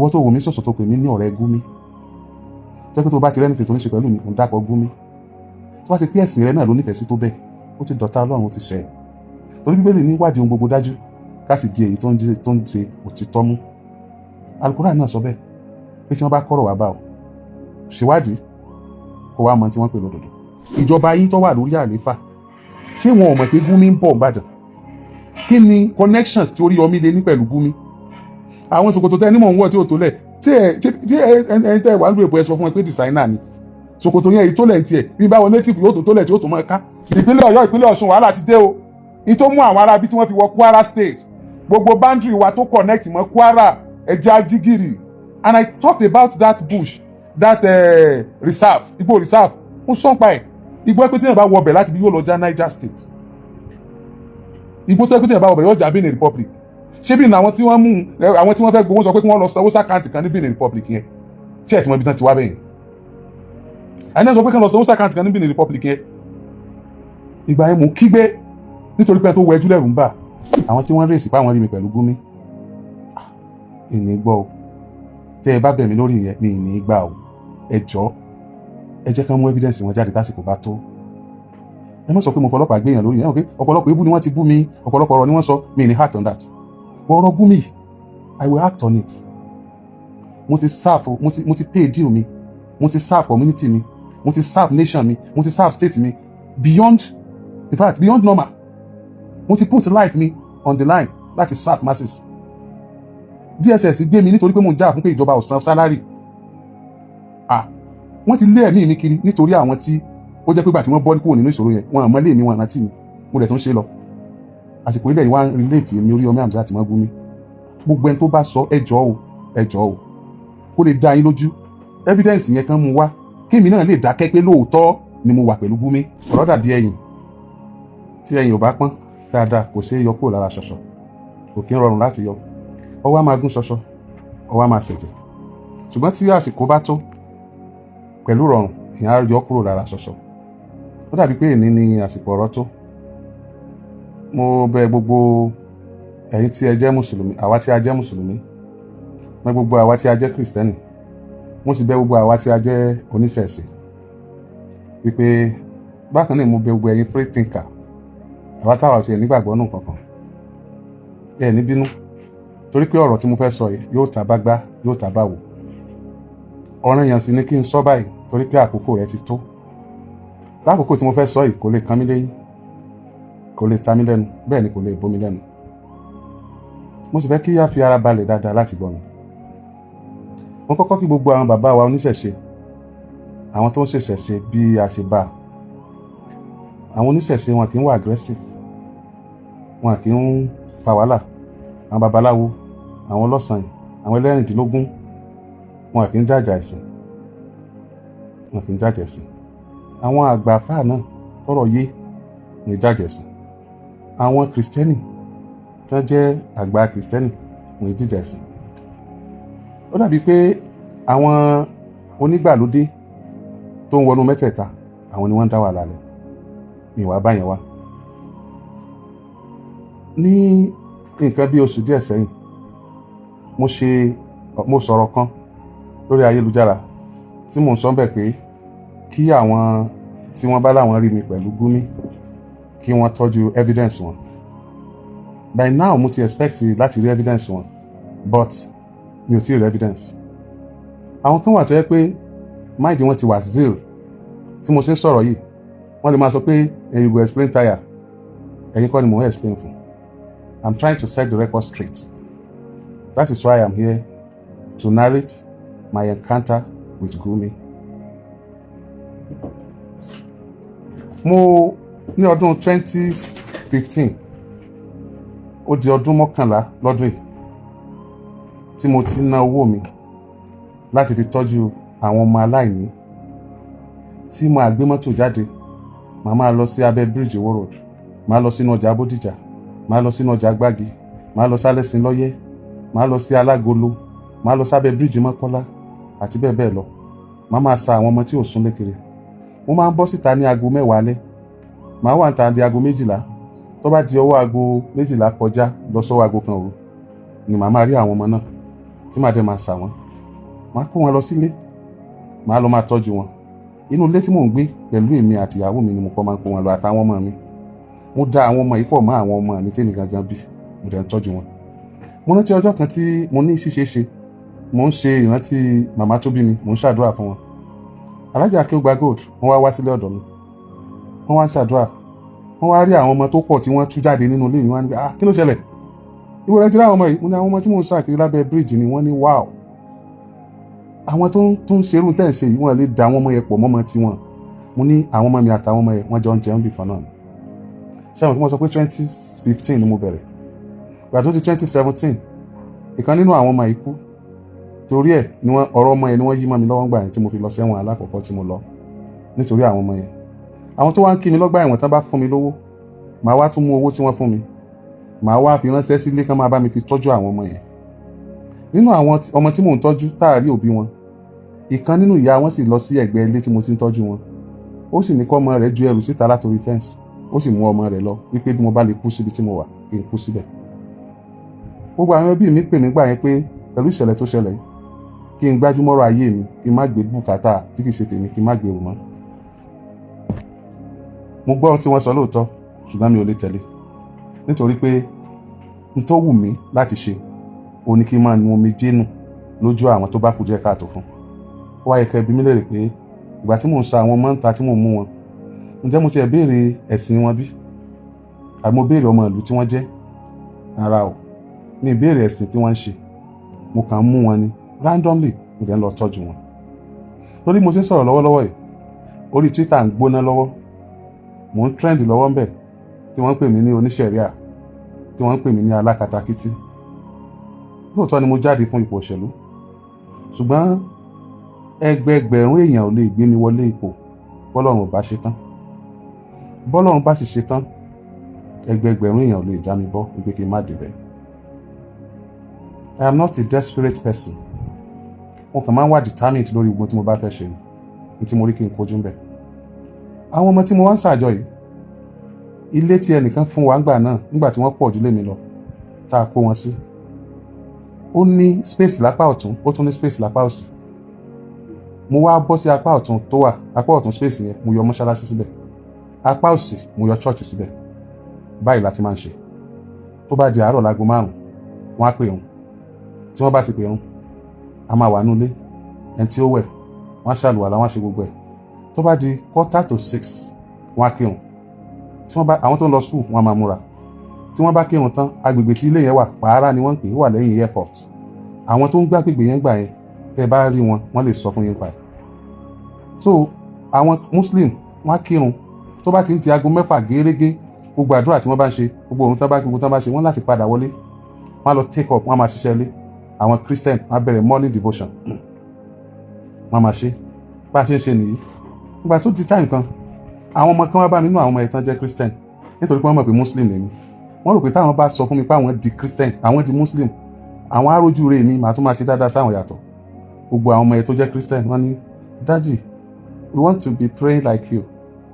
ìwọ tó wò mí sọ̀sọ̀ tó pè mí ní ọ̀rẹ́ Gumi jẹ́ pé tó bá ti rẹ́ni tètò ní ṣe pẹ̀lú mi òun dákọ̀ Gumi tó bá ti pé ẹ̀sìn rẹ náà ló nífẹ̀ẹ́ sí tó bẹ́ẹ̀ ó ti dọ̀tá Ọlọ́run ó ti ṣẹ̀ torí Bíbélì ní wádìí ohun gbogbo dájú ká sì di èyí tó ń ṣe òtítọ́ mú Al-Qur'an náà sọ bẹ́ẹ̀ pé tí wọ́n bá kọ́rọ̀ wá bá ọ ṣèwádìí kó wá mọ tí wọ́n pè lódodo ìjọba yín tó wà lórí àlééfà ṣé wọn ò mọ̀ pé Gumi ń bọ̀ Ìbàdàn kí ni connections tí Oriyomi lè ní pẹ̀lú Gumi àwọn ṣòkòtò tẹ́ nímọ̀ ń wọ̀ tí ò tó lẹ̀ tí ẹni tẹ́ wà ń lo èbò ẹ sọ fún ẹ pé designer ni ṣòkòtò yẹn èyí tó lẹ̀ ń tiẹ̀ bí báwọn native yóò tó lẹ̀ tí ó tó mọ́ ẹ ká ìpínlẹ̀ Ọ̀yọ́ ìpínlẹ̀ Ọ̀ṣun wàhálà ti dé o ní tó mú àwọn ará bí tí wọ́n fi wọ Kwara state gbogbo boundary wa tó connect mọ́ Kwara ẹja jígìrì and I talked about that bush that reserve Igbo reserve ó sọ́npa ẹ̀ Igbo ẹgbẹ́ tí yẹn bá wọ ọbẹ̀ láti bí yóò lọ já Niger state Igbo tó ẹgbẹ́ tí yẹn bá wọ ọbẹ̀ yóò já Benin Republic ṣé bí àwọn tí wọ́n mú àwọn tí wọ́n fẹ́ gbowó sọ pé kí wọ́n lọ sanwó sákàǹtì kan ní Benin Republic yẹn ṣé ẹ̀ tí wọ́n bí tán ti wá bẹ́yẹn àìní sọ pé kí wọ́n lọ sanwó sákàǹtì kan ní Benin Republic yẹn ìgbà yẹn mò ń kígbe nítorí pé tó wọ ẹjú lẹ́rù ń bà àwọn tí wọ́n rèsì pa àwọn rí mi pẹ̀lú Gumi ìní gbọ́ o tẹ́ ẹ bá bẹ̀ mí lórí yẹn ní ìní gbà o ẹ jọ̀ọ́ ẹ jẹ́ ká mú evidence wọn jáde tásìkò bá tó ẹ má sọ pé mo fọlọ́pàá gbé yàn lórí yẹn okay ọ̀pọ̀lọpọ̀ ebú ni wọ́n ti bú mi ọ̀pọ̀lọpọ̀ ọ̀rọ̀ ni wọ́n sọ mi ní heart on that ọ̀rọ̀ Gumi I will act on it mo ti serve mo ti pay deal mi mo ti serve community mi mo ti serve nation mi mo ti serve state mi beyond in fact beyond normal mo ti put life mi on the line láti serve masses DSS gbé mi nítorí pé mo ń jà fún pé ìjọba ò san salary wọ́n ti lé ẹ̀mí mi kiri nítorí àwọn tí ó jẹ́ pé gbà tí wọ́n bọ́ kúrò nínú ìṣòro yẹn wọn àmọ́ lé mi wọn rántí mi mo dẹ̀ tún ṣe lọ àsìkò ilẹ̀ yìí wá relate mi Oriyomi Hamzat mọ́ Gumi gbogbo ẹni tó bá sọ ẹ jọ̀ọ́ o kó lè dá yín lójú evidence yẹn kan mú wá kémi náà lè dákẹ́ pé lóòótọ́ ni mo wà pẹ̀lú Gumi ọ̀rọ̀ dàbí ẹ̀yìn tí ẹ̀yìn ò bá pọ́n dáadáa kò ṣeé yọ kúrò lára ṣọ̀ṣọ̀ kò kí ń rọrùn láti yọ ọwọ́ á máa gún ṣọṣọ ọwọ́ á máa ṣẹ̀jẹ̀ ṣùgbọ́n tí àsìkò bá tó pẹ̀lú rọrùn ìyẹn á yọ kúrò lára ṣọṣọ ó dàbí pé èní ni àsìkò ọ̀rọ̀ tó mo bẹ̀ gbogbo ẹ̀yin tí ẹ jẹ́ mùsùlùmí àwa tí a jẹ́ mùsùlùmí mọ́ gbogbo àwa tí a jẹ́ kìrìsìtẹ́nì mo sì bẹ̀ gbogbo àwa tí a jẹ́ oníṣẹ̀ṣe wípé bákan náà mo bẹ̀ gbogbo ẹ̀yin free thinker àwa táwa ti ẹ̀ nígbàgbọ́ nù kankan ẹ̀ ní bínú torí pé ọ̀rọ̀ tí mo fẹ́ sọ yìí yóò ta bá gbá yóò ta bá wò ọ̀ràn yẹn sì ni kí n sọ báyìí torí pé àkókò rẹ̀ ti tó lákòókò tí mo fẹ́ sọ yìí kò lè kàn mí lẹ́yìn kò lè ta mí lẹ́nu bẹ́ẹ̀ ni kò lè bó mi lẹ́nu mo sì fẹ́ kí a fi ara balẹ̀ dáadáa láti gbọ́ mi mo kọ́kọ́ kí gbogbo àwọn bàbá wa oníṣẹ̀ṣe àwọn tó ń ṣèṣẹ̀ṣe bí a ṣe bá àwọn oníṣẹ̀ṣe wọn kì í wà aggressive wọn kì í fa wàhálà àwọn babaláwo àwọn ọlọ́sàn àwọn ẹlẹ́rìndínlógún wọn kì í jàjà ẹ̀sìn àwọn àgbà àfáà náà tọrọ yé ní jàjà ẹ̀sìn àwọn kìrìsìtẹ́nì tó jẹ́ àgbà kìrìsìtẹ́nì ní jíjà ẹ̀sìn ó dàbí pé àwọn onígbàlódé tó ń wọnú mẹ́tẹ̀ẹ̀ta àwọn ni wọ́n ń dá wàhálà lẹ̀ ní ìwà báyẹn wá ní nǹkan bí oṣù díẹ̀ sẹ́yìn mo sọ̀rọ̀ kan lórí ayélujára tí mò ń sọ bẹ́ẹ̀ pé kí àwọn tí wọ́n bá láwọn rí mi pẹ̀lú Gumi kí wọ́n tọ́jú evidence wọn by now mo ti expect láti rí evidence wọn but mi ò tí ì rí evidence àwọn kan wà tó yẹ pé máìdí wọn ti wà zeal tí mo ṣe ń sọ̀rọ̀ yìí wọ́n lè máa sọ pé you go explain tire ẹ̀yin kọ́ ni mò ń explain fún I'm trying to set the record straight. That is why I'm here to narrate my encounter with Gumi. Mo ní ọdún 2015 ó di ọdún 11 lọ́dún yìí tí mo ti ná owó mi láti fi tọ́jú àwọn ọmọ aláìní tí mo gbé mọ́tò jáde màá máa lọ sí abẹ́ bíríìjì Ìwó road màá lọ sínú ọjà Bódìjà màá lọ sínú ọjà Gbági màá lọ sálẹ̀sìn lọ́yẹ́ màá lọ sí Alágolo màá lọ sábẹ́ bíríìjì Mọ́kọ́lá àti bẹ́ẹ̀ bẹ́ẹ̀ lọ màá máa sa àwọn ọmọ tí ò sún lékiri mo máa ń bọ́ síta ní aago 10 alẹ́ màá wà níta di aago 12 tó bá di ọwọ́ aago 12 kọjá lọ sọ́wọ́ aago 1 òru ni màá máa rí àwọn ọmọ náà tí màá dẹ̀ máa sà wọ́n, màá kó wọn lọ sílé, màá lọ máa tọ́jú wọn. Inú ilé tí mò ń gbé pẹ̀lú èmi àti ìyàwó mi ni mo kọ́ máa ń kó wọn lọ àtàwọn ọmọ mi. Mo dá àwọn ọmọ yìí pọ̀ mọ́ àwọn ọmọ mi tèmi gangan bí, mo dẹ̀ ń tọ́jú wọn. Mo rántí ọjọ́ kan tí mo ní ṣíṣe mo ń ṣe ìrántí màmá tó bí mi, mo ń ṣàdúrà fún wọn. Alájà Akéwùgbà Gold wọ́n wá sílé ọ̀dọ̀ mi, wọ́n wá ń ṣàdúrà, wọ́n wá rí àwọn ọmọ tó pọ̀ tí wọ́n tú jáde nínú ilé mi. Wọ́n ní kí ló ṣẹlẹ̀? Ìwọ rẹ ti rí àwọn ọmọ yìí? Mo ní àwọn ọmọ tí mò ń ṣàkiri lábẹ́ bíríìjì ni. Wọ́n ní wow, àwọn tó ń ṣerú tẹ́ ń ṣe yìí wọ́n lè da àwọn ọmọ yẹn pọ̀ mọ́mọ́ tiwọn. Mo ní àwọn ọmọ mi àtàwọn ọmọ yẹn wọ́n jọ ń jẹun bìkan náà. Ṣé àwọn tí wọ́n sọ pé 2015 ni mo bẹ̀rẹ̀? Ìgbà tó di 2017 ìkan nínú àwọn ọmọ yìí kú. Torí ẹ̀ ni ọ̀rọ̀ ọmọ yẹn ni wọ́n yí mọ́ mi lọ́wọ́ ńgbà yẹn tí mo fi lọ sẹ́wọ̀n alákọ̀ọ́kọ́ tí mo lọ nítorí àwọn ọmọ yẹn. Àwọn tó wá ń kí mi lọ́gbà ẹ̀wọ̀n tán bá fún mi lówó, màá wá tún mú owó tí wọ́n fún mi, màá wá fi ránṣẹ́ sílé kán máa bá mi fi tọ́jú àwọn ọmọ yẹn. Nínú àwọn ọmọ tí mò ń tọ́jú táàrí òbí wọn, ìkan nínú ìyá wọn sì lọ sí ẹ̀gbẹ́ ilé tí mo ti ń tọ́jú wọn. Ó sì ní kọ́ ọmọ rẹ̀ ju ẹrù síta látòrí fẹ́ǹsì, ó sì mú ọmọ rẹ̀ lọ wípé bí mo bá lè kú síbi tí mo wà kí n kú síbẹ̀. Gbogbo àwọn ẹbí mi pè mí gbà yẹn pé pẹ̀lú ìṣẹ̀lẹ̀ tó ṣẹlẹ̀ kí n gbájúmọ́rọ̀ ayé mi, kí n má gbé bùkátà tí kìí ṣe tèmi, kí n má gbé rù mọ́. Mo gbọ́ ohun tí wọ́n sọ lóòótọ́, ṣùgbọ́n mi ò lè tẹ̀lé nítorí pé n tó wù mí láti ṣe ó ní kí n máa nu omijé nù lójú àwọn tó bá kù díẹ̀ káàtó fún. Ó wáyé kẹ́ bi mí léèrè pé ìgbà tí mò ń sa àwọn ọmọ ńta tí mò ń mú wọn, ǹjẹ́ mo tiẹ̀ béèrè ẹ̀sìn wọn bí? Àbí mo béèrè ọmọ ìlú tí wọ́n jẹ́? Rárá o, mi ì béèrè ẹ̀sìn tí wọ́n ń ṣe, mo kàn ń mú wọn ni randomly, mo dẹ̀ ń lọ tọ́jú wọn. Torí mo ti ń sọ̀rọ̀ lọ́wọ́lọ́wọ́ yìí, orí Twitter ń gbóná lọ́wọ́, mò ń trend lọ́wọ́ ń bẹ̀ tí wọ́n ń pè mí ní oníṣẹ̀ríà, tí wọ́n ń pè mí ní alákatakítí. Lóòótọ́ ni mo jáde fún ipò òṣèlú, ṣùgbọ́n ẹgbẹẹgbẹ̀rún èèyàn ò lè gbé mi wọlé ipò bọ́lọ́run ò bá ṣe tán. Bọ́lọ́run bá sì ṣe tán, ẹgbẹẹgbẹ̀rún èèyàn ò lè já mi bọ́ wípé kí n má débẹ̀. I am not a desperate person. Mo kàn máa ń wà determined lórí gbogbo tí mo bá fẹ́ ṣe ní tí mo rí kí n kojú ń bẹ̀. Àwọn ọmọ tí mo wá ń ṣàjọ yìí, ilé tí ẹnìkan fún wa ńgbà náà nígbà tí wọ́n pọ̀ jù lé mi lọ, tá a kó wọn sí, ó ní space lápá ọ̀tún, ó tún ní space lápá òsì. Mo wá bọ́ sí apá ọ̀tún tó wà, apá ọ̀tún space yẹn mo yọ mọ́ṣáláṣí síbẹ̀, apá òsì mo yọ church síbẹ̀. Báyìí láti máa ń ṣe. Tó bá di àárọ̀ láago 5, wọ́n á pè òun. Tí wọ́n bá ti pè òun, a máa wà nínú ilé, ẹni tí ó wẹ̀, wọ́n á ṣàlùwàlá, wọ́n á ṣe gbogbo ẹ̀. Tó bá di 5:45, wọ́n á kírun. Àwọn tó ń lọ school wọ́n á máa múra. Tí wọ́n bá kírun tán, agbègbè tí ilé yẹn wà, Pàárá ni wọ́n ń pè é, wà lẹ́yìn airport. Àwọn tó ń gbé agbègbè yẹn gbà yẹn, tẹ́ bá rí wọn, wọ́n lè sọ fún yín pa ẹ̀. So àwọn Muslim wọ́n á kírun. Tó bá ti ń di aago 6 gẹ́rẹ́gẹ́, gbogbo àdúrà tí wọ́n bá ń ṣe, gbogbo ohun tí wọ́n bá ṣe, wọ́n láti padà wọlé. Wọ́n á lọ take up, wọ́n á máa ṣiṣẹ́ ilé. Àwọn Christian wọ́n á bẹ̀rẹ̀ morning devotion, wọ́n á máa ṣe. Bá a ṣe ń ṣe nìyí. Nígbà tó di time kan, àwọn ọmọ kan wá bá mi nínú àwọn ọmọ ẹ̀tàn jẹ́ Christian nítorí pé wọ́n mọ̀ pé Muslim lèmi. Wọ́n rò pé táwọn bá sọ fún mi pé àwọn di Christian, àwọn di Muslim, àwọn arójú rẹ̀ mi màá tún máa ṣe dáadáa sáwọn yàtọ̀. Gbogbo àwọn ọmọ ẹ̀ tó jẹ́ Christian wọ́n ní, Daddy, we want to be praying like you.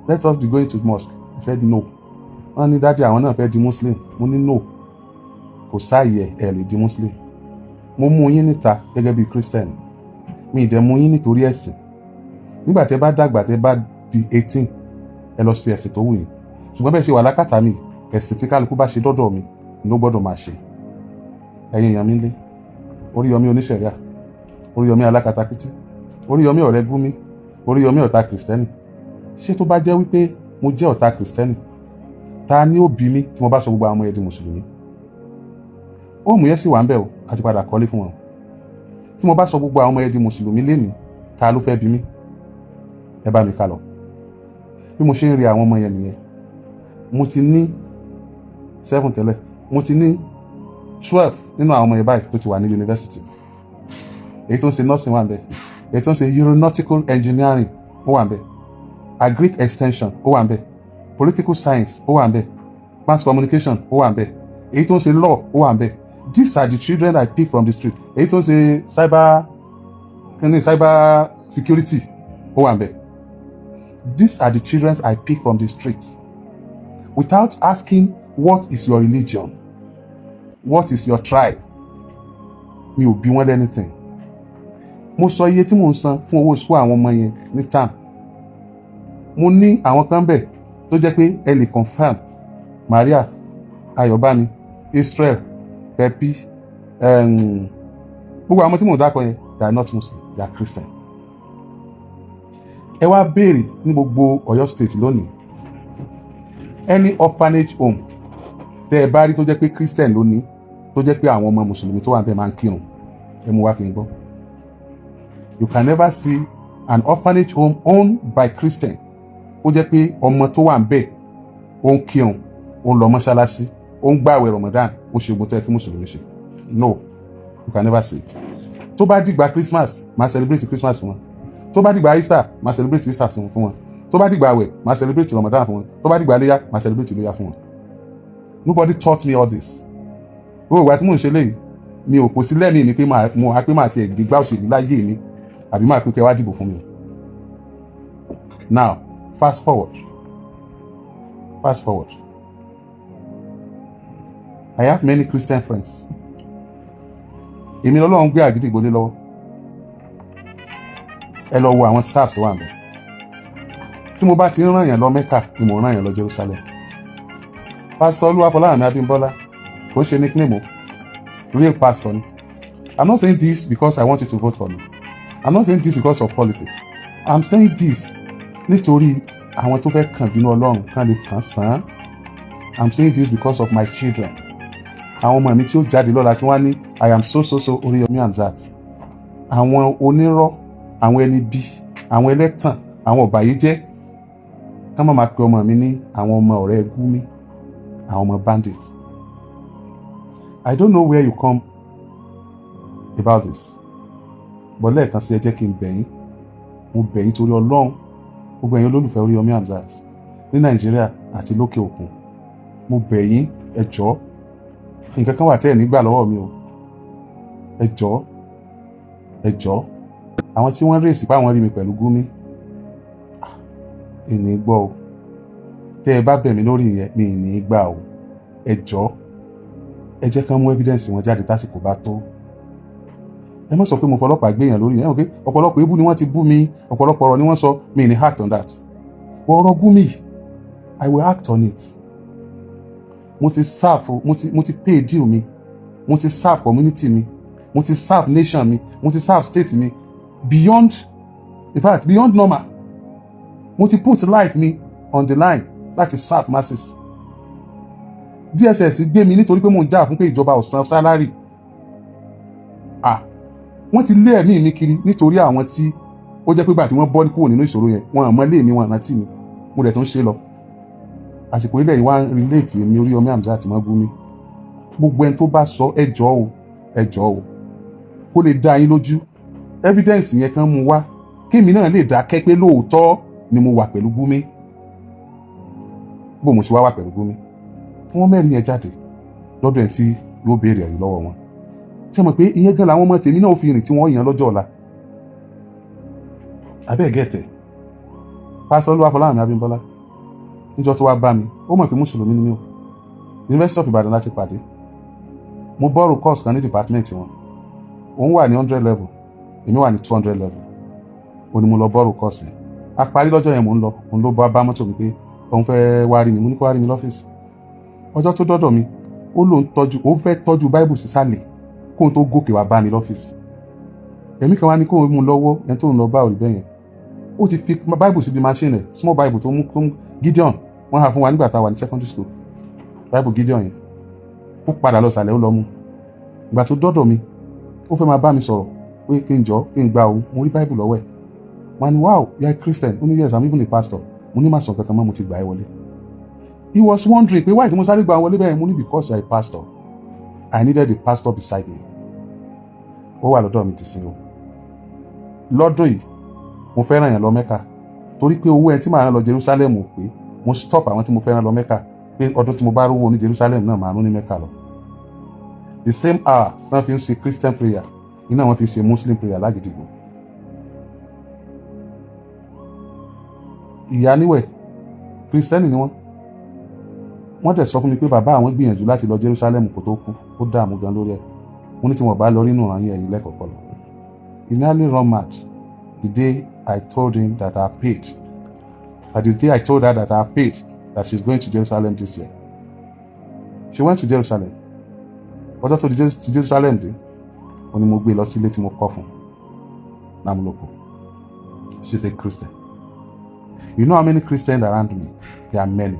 Let us be going to mosque. I said no. Wọ́n ní Daddy àwọn náà fẹ́ di Muslim. Mo ní no. Kò sáàyè ẹ̀ lè di Muslim. Mo mú yín níta gẹ́gẹ́ bí Christian. Mi ì dẹ̀ mú yín nítorí ẹ̀sìn. Nígbà tí ẹ bá dàgbà, tí ẹ bá di 18, ẹ lọ sí ẹ̀sìn tó wù yín. Ṣùgbọ́n bẹ́ẹ̀ ṣe wà lákàtà mi, ẹ̀sìn tí kálukú bá ṣe dọ́dọ̀ mi ló gbọ́dọ̀ máa ṣe. Ẹ̀yin èèyàn mi ń lé, Oriyomi oníṣẹ̀ríà, Oriyomi alákatakítí, Oriyomi ọ̀rẹ́ Gumi, Oriyomi ọ̀tá Kìrìsìtẹ́nì. Ṣé tó bá jẹ́ wípé mo jẹ́ ọ̀tá Kìrìsìtẹ́nì, ta ni ó bí mi tí mo bá sọ gbogbo àwọn ọmọ yẹn di Mùsùlùmí? Òmù yẹn sì wà ń bẹ̀ o, àti padà kọ́lé fún wọn. Tí mo bá sọ gbogbo àwọn ọmọ yẹn di Mùsùlùmí lénìí, ta ló fẹ́ bí mi? Ẹ bá mi ká lọ. Bí mo ṣe ń rí àwọn ọmọ yẹn nìyẹn. Mo ti ní 7 tẹ́lẹ̀, mo ti ní 12 nínú àwọn ọmọ yẹn báyìí tó ti wà ní yunifásitì. Èyí tó ń ṣe nursing wà ń bẹ̀, èyí tó ń ṣe aeronautical engineering ó wà ń bẹ̀, agric extension ó wà ń bẹ̀, political science ó wà ń bẹ̀, mass communication ó wà ń bẹ̀, èyí tó ń ṣe law ó wà ń bẹ̀. These are the children I pick from the street. Èyí tó ń ṣe cyber security ó wà ń bẹ̀. These are the children I pick from the streets without asking what is your religion, what is your tribe. mi ò bí wọ́n lẹ́nìtìn. Mo sọ iye tí mò ń san fún owó school àwọn ọmọ yẹn ní term. Mo ní àwọn kan bẹ̀ tó jẹ́ pé ẹ lè confirm Maria, Ayọ̀bámi, Israel, Pepi, gbogbo àwọn tí mò ń dákọ yẹn, they are not Muslim, they are Christian. Ẹ wá béèrè ní gbogbo Ọ̀yọ́ state lónìí, any orphanage home tẹ́ ẹ bá rí tó jẹ́ pé Christian ló ní, tó jẹ́ pé àwọn ọmọ mùsùlùmí tó wà níbẹ̀ máa ń kírun, ẹ mú wá kí n gbọ́. You can never see an orphanage home owned by Christian ó jẹ́ pé ọmọ tó wà níbẹ̀ ó ń kírun, ó ń lọ mọ́ṣáláṣí, ó ń gbààwẹ̀ Ramadan, ó ṣe ogun tẹ́ kí mùsùlùmí ṣe. No, you can never see it. Tó bá dìgbà Christmas, máa celebrate Christmas fún wọn. Tó bá dìgbà Easter, máa celebrate Easter fún wọn. Tó bá dìgbà àwẹ̀, máa celebrate Ramadan fún wọn. Tó bá dìgbà Iléyá, máa celebrate Iléyá fún wọn. Nobody taught me all this. Gbogbo ìgbà tí mò ń ṣe léyìí, mi ò kò sí lẹ́mìí mi pé mo á pé máa tiẹ̀ gbígbá òṣèlú láyé mi àbí máa pé kẹ́ wá dìbò fún mi. Now, fast forward. I have many Christian friends. Èmi lọ́lọ́run gbé àgídìgbò lé lọ́wọ́. Ẹ lọ wo àwọn staffs tó wà níbẹ̀. Tí mo bá ti rán yàn lọ Mẹ́kà ni mo rán yàn lọ Jerusalem. Pastor Olúwafọláhàmí Abímbọ́lá kò ń ṣe nickname o, real pastor ni. I'm not saying this because I want you to vote for me. I'm not saying this because of politics. I'm saying this nítorí àwọn tó fẹ́ kàn bínú Ọlọ́run kàn lè kàn sàn. I'm saying this because of my children. Àwọn ọmọ mi tí ó jáde lọ́la tí wọ́n ní I am so Oriyomi Hamzat. Àwọn onírọ́, àwọn ẹni bí, àwọn ẹlẹ́tàn, àwọn ọ̀bàyéjẹ́ ká má máa pe ọmọ mi ní àwọn ọmọ ọ̀rẹ́ Gumi, àwọn ọmọ bandits. I don't know where you come about this, but lẹ́ẹ̀kan sí ẹ jẹ́ kí n bẹ̀ yín, mo bẹ̀ yín torí Ọlọ́run, gbogbo ẹ̀yin olólùfẹ́ Oriyomi Hamzat ní Nàìjíríà àti lókè òkun, mo bẹ̀ yín, ẹ jọ̀ọ́, nǹkan kan wà tẹ́ ẹ̀ nígbà lọ́wọ́ mi o, ẹ jọ̀ọ́, àwọn tí wọ́n rèsì pé àwọn rí mi pẹ̀lú Gumi, ìní gbọ́ o, tẹ́ ẹ bá bẹ̀ mí lórí ìyẹn mi ìní gbà o, ẹ jọ̀ọ́, ẹ jẹ́ kán mú evidence wọn jáde tásìkò bá tó. Ẹ má sọ pé mo fọlọ́pàá gbé yàn lórí yẹn, okay? Ọ̀pọ̀lọpọ̀ ebú ni wọ́n ti bú mi, ọ̀pọ̀lọpọ̀ ọ̀rọ̀ ni wọ́n sọ, mi ní act on that. Ọ̀rọ̀ Gumi, I will act on it. Mo ti serve, mo ti pay deal mi, mo ti serve community mi, mo ti serve nation mi, mo ti serve state mi beyond, in fact beyond normal. Mo ti put life mi on the line láti serve masses. DSS gbé mi nítorí pé mo ń jà fún pé ìjọba ò san salary. Wọ́n ti lé ẹ̀mí mi kiri nítorí àwọn tí ó jẹ́ pé gbà tí wọ́n bọ́ kúrò nínú ìṣòro yẹn, wọ́n àmọ́ lé mi, wọ́n rántí mi, mo dẹ̀ tún ṣe lọ. Àsìkò ilẹ̀ yìí wá ń relate mi Oriyomi Hamzat mọ́ Gumi. Gbogbo ẹni tó bá sọ ẹ jọ̀ọ́ o, kó lè dá yín lójú, evidence yẹn kan mú wá, kémi náà lè dákẹ́ pé lóòótọ́ ni mo wà pẹ̀lú Gumi. Bó mo ṣe wá pẹ̀lú Gumi, wọ́n mẹ́rin yẹn jáde lọ́dọ̀ ẹ̀ tí yóò béèrè ẹ̀rí lọ́wọ́ wọn. Ṣé mọ̀ pé ìyẹn gan làwọn ọmọ tèmi náà fi rìn tí wọ́n yàn lọ́jọ́ ọ̀la. Abẹ́ gẹ̀ẹ́tẹ̀, Pastor Olúwafọláhàmí Abímbọ́lá níjọ́ tó wá bá mi, ó mọ̀ pé mùsùlùmí ni mí o. University of Ìbàdàn láti pàdé. Mo borrow course kan ní department wọn. Òun wà ní 100 level, èmi wà ní 200 level. Ó ní mo lọ borrow course yẹn. A parí lọ́jọ́ yẹn mò ń lọ, òun ló bá mọ́tò mi pé òun fẹ́ wá rí mi, mo ní kó wá rí mi lọ́fíìsì. Ọjọ́ tó dọ́dọ̀ mi, ó fẹ́ tọ́jú Bible sísàlẹ̀ kóun tó gòkè wá bá mi lọ́fíìsì. Èmi kan wá ní kóun mú lọ́wọ́ ẹni tó ń lọ bá òrì bẹ́yẹn. Ó ti fi Bible síbi machine rẹ̀, small Bible tó mú Gideon, wọ́n hà fún wa nígbà tá a wà ní secondary school. Bible Gideon yẹn. Ó padà lọ sàlẹ̀ ó lọ mú. Ìgbà tó dọ́dọ̀ mi, ó fẹ́ máa bá mi sọ̀rọ̀ pé kí n jọ, kí n gba òun, mo rí Bible lọ́wọ́ ẹ̀. Wọ́n ní wow, you are a Christian. Ó ní yes, I'm even a pastor. Mo ní má sọ kankan mọ́, mo ti gbà ẹ́ wọlé. He was wondering pé why tí mo sáré gba wọlé bẹ́ẹ̀. Mo ní because you are a pastor. I needed a pastor beside me. Ó wà lọ́dọ̀ mi ti sin o. Lọ́dún yìí, mo fẹ́ ràn yàn lọ Mẹ́kà. Torí pé owó ẹ tí màá rán lọ Jerusalem ò pé, mo stop àwọn tí mo fẹ́ rán lọ Mẹ́kà. Pé ọdún tí mo bá rówó ní Jerusalem náà màá rún ní Mẹ́kà lọ. The same hour tí wọ́n fi ń ṣe Christian prayer, iná wọn fi ṣe Muslim prayer lágídígbò. Ìyá níwẹ̀, Kristẹni ni wọ́n. Wọ́n dẹ̀ sọ fún mi pé bàbá àwọn gbìyànjú láti lọ Jerusalem kó tó kú, ó dààmú gan lórí ẹ̀. mo ní tí wọ́n bá lọ nínú ìrànyìn ẹ̀yìn lẹ́kọ̀ọ́kọ́ lọ. He nearly run mad the day I told him that I have paid. But the day I told her that I have paid that she's going to Jerusalem this year. She went to Jerusalem. Ọjọ́ tó di Jerusalem dé, ó ní mo gbé lọ sílé tí mo kọ́ fún Namuloko. She's a Christian. You know how many Christians around me? There are many.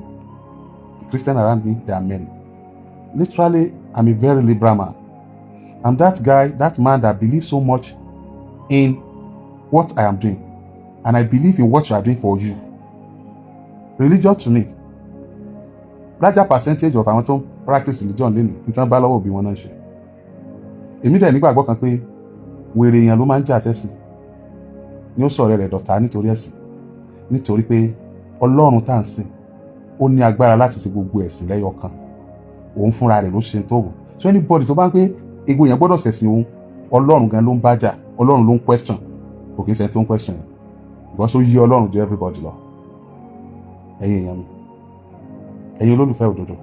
The Christians around me, there are many. Literally, I'm a very liberal man. I'm that guy, that man that believes so much in what I am doing. And I believe in what you are doing for you. Religion to me, larger percentage of àwọn tó ń practice religion lẹ́nu nítorí bá lọ́wọ́ òbí wọn náà ṣe. Èmi dẹ̀ nígbàgbọ́ kan pé wèrè èèyàn ló máa ń jà sẹ́sìn ni ó sọ̀rọ̀ rẹ̀ dọ̀tá nítorí ẹ̀sìn, nítorí pé Ọlọ́run tá à ń sìn ó ní agbára láti ṣe gbogbo ẹ̀sìn lẹ́yọ kan, òun fúnra rẹ̀ ló ṣe tó wù. So anybody tó bá ń pé egbò yẹn gbọ́dọ̀ ṣẹ̀sìn òun, Ọlọ́run gan ló ń bájà, Ọlọ́run ló ń question, kò kí ń ṣe tó ń question yẹn because ó yí Ọlọ́run ju everybody lọ. Ẹ̀yin èèyàn mi, ẹ̀yin olólùfẹ́ òdodo,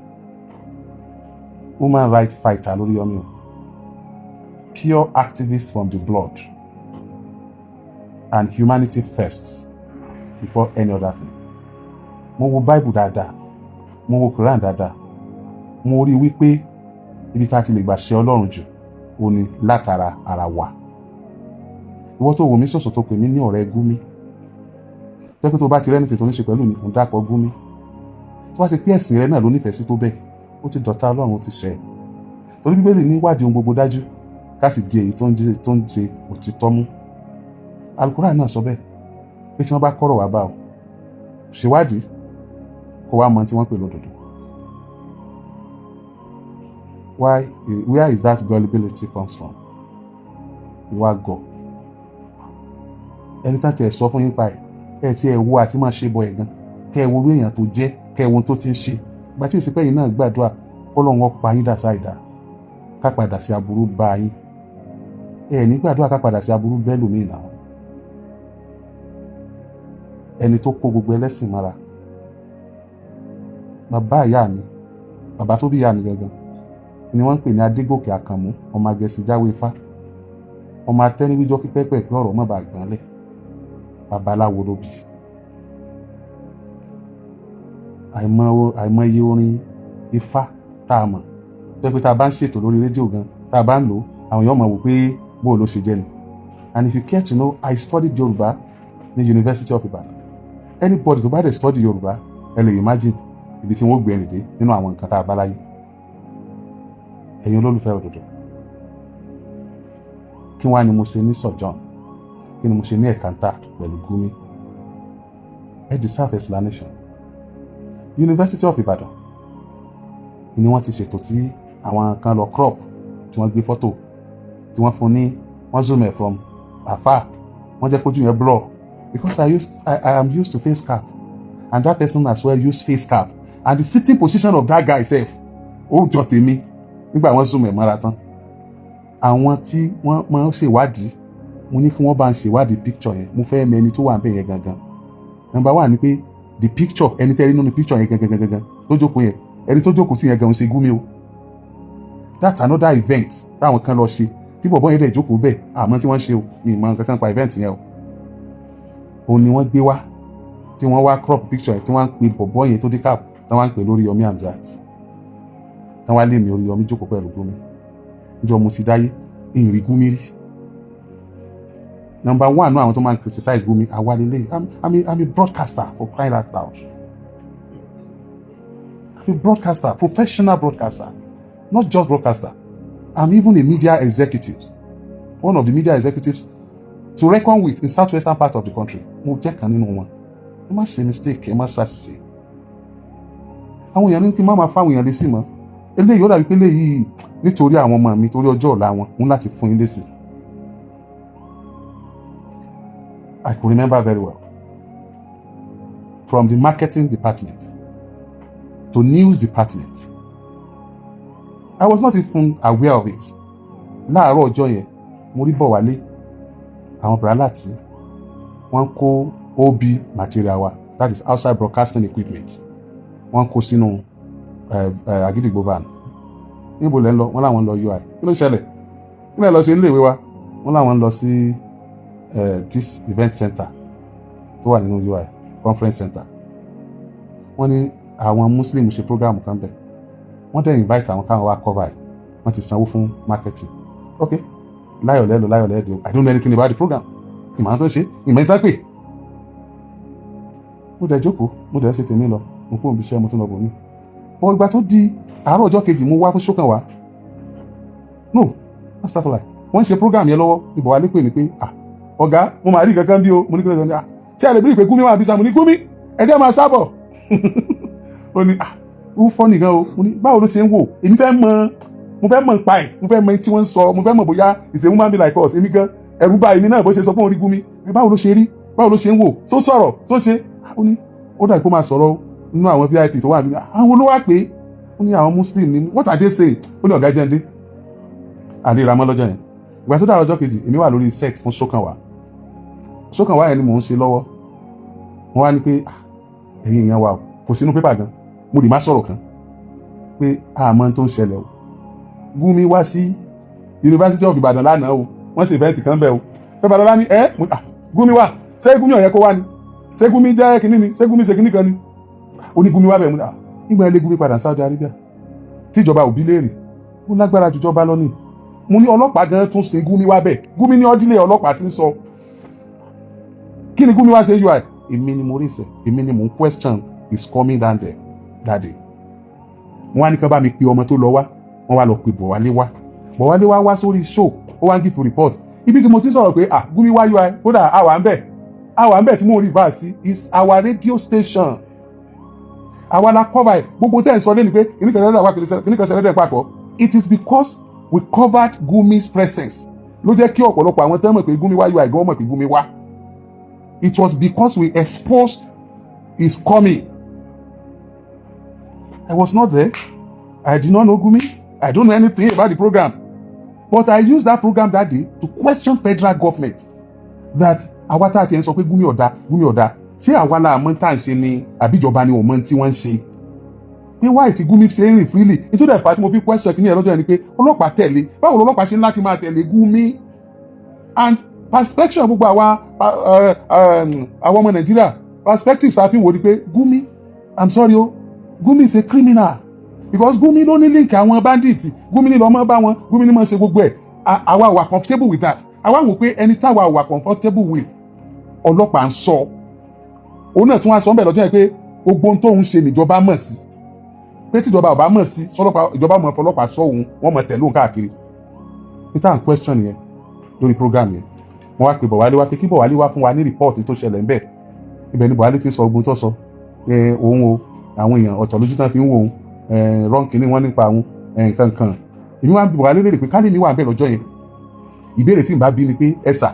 human rights fighter Oriyomi, pure activist from the blood and humanity first before any other thing. Mo wo Bible dáadáa, mo wo Quran dáadáa, mo rí wípé ibi tá a ti lè gbà ṣe Ọlọ́run jù ó ní látara ara wa. Ìwọ tó wò mí sọ̀sọ̀ tó pè mí ní ọ̀rẹ́ Gumi, jẹ́ pé tó bá ti rẹ́ni tètò ní ṣe pẹ̀lú mi, òun dákọ̀ Gumi. Tó bá ti pé ẹ̀sìn rẹ náà ló nífẹ̀ẹ́ sí tó bẹ́ẹ̀, ó ti dọ̀tá Ọlọ́run, ó ti ṣẹ̀. Torí Bíbélì ní wádìí ohun gbogbo dájú, ká sì di èyí tó ń ṣe òtítọ́ mú. Al-Qur'an náà sọ bẹ́ẹ̀ pé tí wọ́n bá kọ́rọ̀ wá bá ọ, ṣèwádìí kó wá mọ tí wọ́n pè lódodo. Where is that gullibility comes from? Ìwà gọ̀. Ẹni tí wọ́n ti ẹ̀ sọ fún yín pa ẹ̀ tí ẹ̀ wo àti máa ṣe bọ ẹ̀ gan, kẹ́ ẹ wo orí èèyàn tó jẹ́, kẹ́ ẹ wo ohun tó ti ń ṣe. Ìgbà tí ìsìnkú ẹ̀yin náà gbàdúrà k'Ọlọ́run ó pa yín dà sáìdá, ká padà sí aburú bá yín. Ẹ ní gbàdúrà ká padà sí aburú bẹ́ẹ̀ lómi ìlànà. Ẹni tó kó gbogbo ẹlẹ́sìn mọ́ra, bàbá ìyá mi, bàbá tó bí ìyá mi gangan, ni wọ́n ń pè ní Adégòkè Àkànmú, ọmọ Agẹṣin jáwé Ifá, ọmọ atẹ́niwíjọ́ pípẹ́pẹ́ pé ọ̀rọ̀ mọ́ bá gbọ́nlẹ̀, babaláwo ló bí. Àìmọye orin Ifá tá a mọ̀, tó pé tá a bá ń ṣètò lórí rédíò gan, tá a bá ń lò, àwọn èèyàn mọ̀ wò pé bó ló ṣe jẹ́ ni. And if you care to know, I studied Yorùbá ní University of Ìbàdàn. Anybody tó bá dẹ̀ study Yorùbá, ẹ lè imagine ibi tí wọ́n gbé ẹ̀rìn dé nínú àwọn nǹkan tá a bá láyé. Ẹ̀yin olólùfẹ́ òdodo, kí wá ni mo ṣe ní Sojourn, kí ni mo ṣe ní Ẹ̀kántà pẹ̀lú Gumi? Ẹ deserve explanation. University of Ìbàdàn ni wọ́n ti ṣètò tí àwọn kan lọ crop, tí wọ́n gbé fọ́tò, tí wọ́n fún ní, wọ́n zoom ẹ̀ from afar, wọ́n jẹ́ kójú yẹn blur because I am used to face cap and that person as well used face cap and the sitting position of that guy sef ó jọ tèmi nígbà wọ́n zoom ẹ̀ mọ́ra tán. Àwọn tí wọ́n máa ń ṣèwádìí, mo ní kí wọ́n bá ń ṣèwádìí picture yẹn, mo fẹ́ mọ ẹni tó wà ń bẹ̀ yẹn gangan. Number one ni pé the picture, ẹni tẹ́rí nínú picture yẹn gangan tó jókòó yẹn, ẹni tó jókòó sí yẹn gan ṣe Gumi o. That's another event táwọn kan lọ ṣe tí bọ̀bọ́ yẹn dẹ̀ jókòó bẹ́ẹ̀, àmọ́ tí wọ́n ṣe o, ìmọ̀ kankan pa event yẹn o. Òun ni wọ́n gbé wá, tí wọ́n wá crop picture yẹn, tí wọ́n ń pe bọ̀bọ́ yẹn tó dé cap, tí wọ́n ń pe Oriyomi Hamzat, tí wọ́n lé mi Oriyomi jókòó pẹ̀lú Gumi. Níjọ́ mo ti dáyé, ìrìn Gumi rí. Number one náà àwọn tó máa ń criticize Gumi, àwa lélẹ̀. I'm a broadcaster, for crying out loud. I'm a broadcaster, professional broadcaster, not just broadcaster. I'm even a media executive, one of the media executives to reckon with in southwestern part of the country. Mo jẹ́ kan nínú wọn. Ẹ má ṣe mistake, ẹ má ṣàṣìṣe. Àwọn èèyàn ní kí n má máa fáwọn èèyàn lé sí mọ́. Eléyìí ó dàbí pé eléyìí nítorí àwọn ọmọ mi, torí ọjọ́ ọ̀la wọn, mú láti fún yín lésì. I could remember very well. From the marketing department to news department, I was not even aware of it. Láàárọ̀ ọjọ́ yẹn, mo rí bọ̀ wálé, àwọn bàrà láti wọ́n kó OB material wa, that is outside broadcasting equipment. Wọ́n kó sínú Agidigbo van. Níbo lẹ́ ń lọ? Wọ́n láwọn lọ UI. Kí ló ṣẹlẹ̀? nílẹ̀ lọ ṣe nílé ìwé wa wọ́n láwọn ń lọ sí this event center tó wà nínú UI conference center wọ́n ní àwọn muslim ṣe program kan bẹ̀ wọ́n dẹ̀ invite àwọn káwọn wá cover ẹ̀ wọ́n ti sanwó fún marketing ok láyọ̀lẹ́lò I don't know anything about the program ìmọ̀ tó ń ṣe ìmọ̀ ìta pè mo dẹ̀ jókòó mo dẹ̀ ṣe tèmi lọ mo kúrò níbi iṣẹ́ mo tún lọ bò mí bọ́ ìgbà tó di àárọ̀ ọjọ́ kejì mo wá fún ṣókàn wá no astagfirullah wọ́n ṣe program yẹn lọ́wọ́ ibò wá lépè ní pé ọ̀gá mo máa rí kankan bí o mo ní kí ló ń sọ ṣé ẹ lè bí ìpè Gumi wà bí sa mo ní Gumi ẹjẹ́ máa sábọ̀ ó ní ó fọ́ nìkan o mo ní báwo ló ṣe ń wò èmi mo fẹ́ mọ̀ nípa ẹ̀ mo fẹ́ mọ̀ tí wọ́n ń sọ mo fẹ́ mọ̀ bóyá is a woman be like us èmi gan ẹ̀rù bá èmi náà bó ṣe sọ pé òun rí Gumi báwo ló ṣe rí báwo ló ṣe ń wò tó sọ̀rọ̀ tó ṣe ó ní ó dà kó máa sọ̀rọ̀ nínú àwọn VIP tó wà níbi àwọn olówó pé ó ní àwọn muslim ní what are they saying ó ní ọ̀gá jẹ́ndé àríra mọ́ lọ́jọ́ yẹn ìgbà tó dára ọjọ́ kejì èmi wà lórí set fún ṣókànwá yẹn ni mò ń ṣe lọ́wọ́ wọ́n wá ní pé ẹ̀yin èèyàn wa kò sínú pépà gan mo lè má sọ̀rọ̀ kan pé àmọ́ tó ń ṣẹlẹ̀ o Gumi wá sí University of Ìbàdàn lánàá o wọ́n ṣe event kan bẹ́ẹ̀ o fẹ́ bá lọ́lá ní Gumi wá ṣé Gumi ọ̀yẹ́ kó wá ni ṣé Gumi jẹ́ kínní ni ṣé Gumi ṣe kínní kan ni ó ní Gumi wá bẹ́ẹ̀ mú nígbà ilé Gumi padà Saudi Arabia tíjọba òbí léèrè ó lágbára jùjọba lọ́nìí mo ní ọlọ́pàá gan tún sin Gumi wá bẹ́ẹ̀ Gumi ní ọdílé ọlọ́pàá ti ń sọ kí ni Gumi wá ṣe UI èmi ni mo rí ìṣẹ̀ èmi ni mo ń question is coming down there that day wọ́n á ní kí wọ́n bá mi pe ọmọ tó lọ wá wọ́n wá lọ pe Bọ̀wálé wá sórí show ó wá ń give report ibi tí mo ti sọ̀rọ̀ pé Gumi wá UI kódà àwa ń bẹ̀ tí mo rí bá sí is our radio station àwa la cover gbogbo tẹ́ ń sọ lẹ́nu pé kìnnìkan ṣẹlẹ̀ papọ̀ it is because we covered Gumi's presence ló jẹ́ kí ọ̀pọ̀lọpọ̀ àwọn tẹ́ mọ̀ pé Gumi wá UI gan mọ̀ pé Gumi wá it was because we exposed his coming. I was not there. I did not know Gumi. I don't know anything about the program. But I used that program that day to question federal government that àwa tá a ti ń sọ pé Gumi ọ̀dà ṣé àwa la mọ̀ tá à ń ṣe ni àbíjọba ni òun mọ̀ tí wọ́n ń ṣe. Pé why tí Gumi ṣe ń rìn freely nítorí ẹ̀fà tí mo fi question kìíní ẹ̀ lọ́jọ́ yẹn ni pé ọlọ́pàá tẹ̀lé báwo lọ́lọ́pàá ṣe ń láti máa tẹ̀lé Gumi and perspective gbogbo àwa ọmọ Nàìjíríà perspective ṣàfihàn wò ni pé Gumi I'm sorry o Gumi is a criminal because Gumi ló ní link àwọn bandits Gumi ní lọ́mọ bá wọn Gumi ní máa ṣe gbogbo ẹ̀ àwa wà comfortable with that àwa wò pé ẹni táwa wà comfortable with ọlọ́pàá ń sọ òun náà tún wá sọ ń bẹ̀ lọ́jọ́ yẹn pé gbogbo ohun tóun ṣe níjọba mọ̀ sí pé tíjọba ò bá mọ̀ sí sọlọ́pàá ìjọba mọ̀ fọlọ́pàá sọ òun wọ́n mọ̀ tẹ̀lé òun káàkiri peter and question yẹn lórí program yẹn wọ́n wá pe Bọ̀wálé wá pé kí Bọ̀wálé wá fún wa ní report tó ṣẹlẹ̀ ńbẹ̀ ibẹ̀ ni Bọ̀wálé ti sọ ogun tó sọ òun o àwọn èèyàn ọ̀tọ̀ lójú tán fi ń wo òun rọ́ǹkì ní wọ́n nípa àwọn nǹkan kan èmi wá bí Bọ̀wálé léèrè pé ká lè ní wà bẹ́ẹ̀ lọ́jọ́ yẹn ìbéèrè tí n bá bí ni pé ẹ̀sà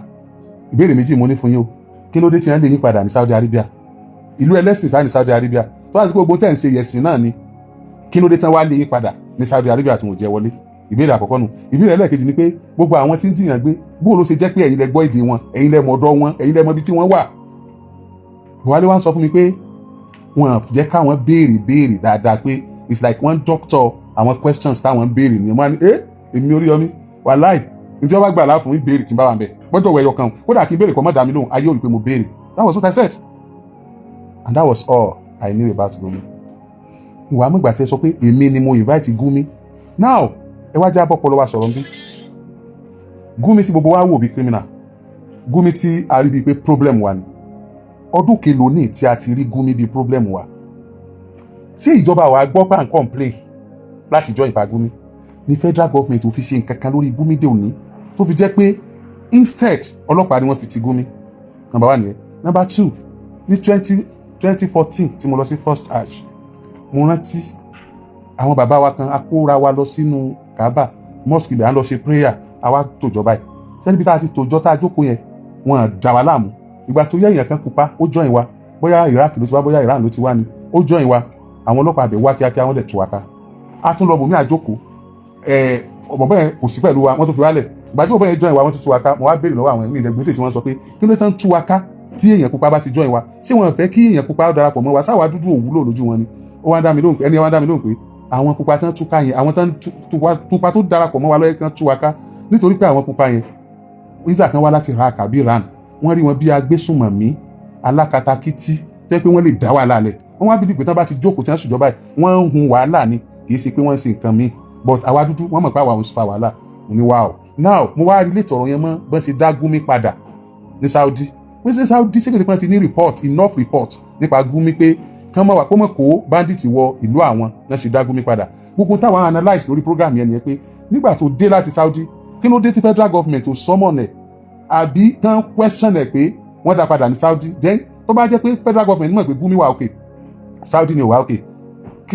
ìbéèrè méjì mo ní fún yín o kí ló dé tí wọ́n lè yín padà ní Saudi Arabia ìlú ẹlẹ́sìn sáà ní Saudi Arabia tó wá sí gbogbo tẹ̀ ń ṣe yẹ̀sìn náà ni kí ló dé tí wọ́n wá lè yín padà ní Saudi Arabia tí wọ́n jẹ́ wọlé ìbéèrè àkọ́kọ́ nù ìbéèrè ẹlẹ́ẹ̀kejì ni pé gbogbo àwọn tí ń jiyàn gbé bóun ló ṣe jẹ́ pé ẹ̀yin lẹ gbọ́ èdè wọn ẹ̀yin lẹ mọ̀ ọ̀dọ̀ wọn ẹ̀yin lẹ mọ̀ ibi tí wọ́n wà Bọ̀wálé wá ń sọ fún mi pé wọn jẹ́ káwọn béèrè dáadáa pé it's like one doctor àwọn questions táwọn béèrè ni wọ́n á ní èmi Oríyọmí wàláì ǹjẹ́ wọ́n bá gbà láàfún ìbéèrè tí ń bá wà ń bẹ̀ gbọ́dọ̀ wọ ẹyọ kan kódà kí n béèrè kọ́ mọ́ dá mi lóhùn ayé ò rí pé mo béèrè that was what I said and that was all I knew about Gumi. ìwà àmúgbà tẹ sọ pé èmi ni mo invite Gumi now ẹ wá já bọ́pọ̀ lọ́wọ́ sọ̀rọ̀ bí Gumi tí gbogbo wa wò bí criminal Gumi tí a rí bíi pé problem wa ni ọdún kelo ní tí a ti rí Gumi bíi problem wa ṣé ìjọba wa gbọ́ pà ń complain láti jọ ìbá Gumi ní federal government ò fi ṣe nǹkan kan lórí Gumi dé òní tó fi jẹ́ pé instead ọlọ́pàá ni wọ́n fi ti Gumi number one yẹn number two ní 2014 tí mo lọ sí first hajj mo rántí àwọn bàbá wa kan akóra wa lọ sínú Kaaba mosque ibẹ̀ à ń lọ ṣe prayer àwa tòjọba ẹ̀ sẹ́ni bí tá a ti tòjọ́ tá a jókòó yẹn wọ́n dá wa láàmú ìgbà tó yẹ èèyàn kan pupa ó join wa bóyá Iraq ló ti wá bóyá Iran ló ti wá ni ó join wa àwọn ọlọ́pàá àbẹ̀ wá kíákíá wọ́n lè tú wa ká a tún lọ bòmí àjókòó ọ̀bọ̀bọ̀ yẹn kò sí pẹ̀lú wa wọ́n tó fi wálẹ̀ ìgbà tí ọ̀bọ̀ yẹn join wa wọ́n tún tú wa ká mo wá béèrè lọ́wọ́ àwọn ẹ̀mí ìdẹ́gbẹ́tẹ̀ tí wọ́n sọ pé kí ló tán tú wa ká tí èèyàn pupa bá ti join wa ṣé wọ́n fẹ́ kí èèyàn pupa darapọ̀ mọ́ wa sáwà dúdú òwúlò lójú wọn ni ó wá dá mi lóhùn ẹni wá dá mi lóhùn pé àwọn pupa tán tú ká yẹn àwọn tán pupa tó darapọ̀ mọ́ wa lọ́yẹ̀ kan tú wa ká nítorí pé àwọn pupa yẹn nígbà kan wá láti Iraq àbí Iran wọ́n rí wọn bí agbésùnmọ̀mí alákatakítí tẹ́ pé wọ́n lè dá wàhálà lẹ̀ wọ́n wá bíi pé tán bá ti jókòó tí wọ́n ṣèjọba yìí wọ́n ń hun wàhálà ni kì í ṣe pé wọ́n ń ṣe nǹkan míì but àwa dúdú wọ́n mọ̀ pé àwa ò fa wàhálà mo ní wá o now mo wá rí létò ọ̀rọ̀ yẹn mọ́ bọ́n ṣe dá Gumi padà ní Saudi wọ́n ṣe Saudi ṣé kìí ti ní report enough report nípa Gumi pé kán mọ̀ wá pé mọ̀ kó bandits wọ ìlú àwọn náà ṣe dá Gumi padà gbogbo táwọn analyse lórí program yẹn nìyẹn pé nígbà tó dé láti Saudi kí ló dé tí federal government tó summon ẹ̀ àbí kán question ẹ̀ pé wọ́n dá padà ní Saudi then tó bá jẹ́ pé federal government mọ̀ pé Gumi wà okay Saudi ni ò wà okay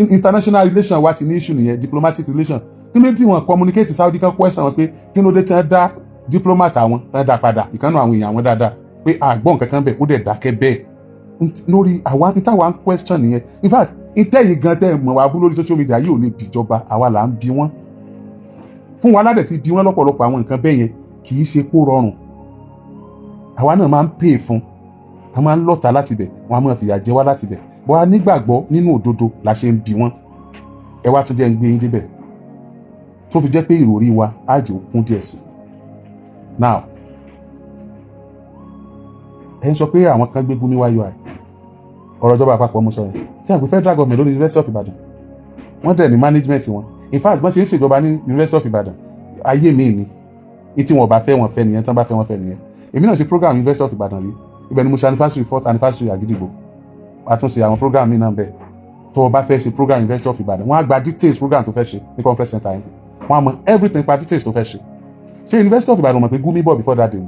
international relation wa ti ní issue nìyẹn diplomatic relation kí ló dé tí wọ́n communicate Saudi kan question wọn pé kí ló dé tí wọ́n dá diplomat àwọn tán dá padà ìkànnì àwọn èèyàn àwọn dáadáa pé àgbọ̀n kankan bẹ̀ ó dẹ̀ dákẹ́ bẹ́ẹ̀ lórí àwa ní táwa ń question nìyẹn in fact ìtẹ́yìn gan tẹ́ mọ̀ wá bú lórí social media yìí ò lè bìjọba àwa là ń bi wọ́n fún wa ládẹ̀ ti bi wọ́n lọ́pọ̀lọpọ̀ àwọn nǹkan bẹ́ẹ̀ yẹn kì í ṣe kó rọrùn àwa náà máa ń pè fún a máa ń lọ́ta láti bẹ̀ wọ́n á máa fìyà jẹ wá láti bẹ̀ bọ́ a nígbàgbọ́ nínú òdodo la ṣe ń bi wọ́n ẹ wá tún jẹ́ ń gbé yín débẹ̀ tó fi jẹ́ pé ìròrí wa á jẹ́ òkun díẹ̀ sí now ẹ ń sọ pé àwọn kan gbé Gumi wá UI ọ̀rọ̀ ìjọba àpapọ̀ mo sọ yẹn ṣé àgbẹ̀ federal government ló ní University of Ìbàdàn wọ́n dẹ̀ ní management wọn in fact wọ́n ṣe ń ṣèjọba ní University of Ìbàdàn ayé mi ni tí wọn bá fẹ́ wọn fẹ́ nìyẹn tí wọ́n bá fẹ́ wọn fẹ́ nìyẹn èmi náà ṣe program University of Ìbàdàn rí ibẹ̀ ni mo ṣe anniversary 4th anniversary Àgídìgbò àtúnṣe àwọn program mi náà bẹ́ẹ̀ tó o bá fẹ́ ṣe program University of Ìbàdàn wọ́n á gba details program tó fẹ́ ṣe ní conference center yẹn wọ́n á mọ everything pa details tó fẹ́ ṣe ṣé University of Ìbàdàn mọ̀ pé Gumi bọ̀ before that day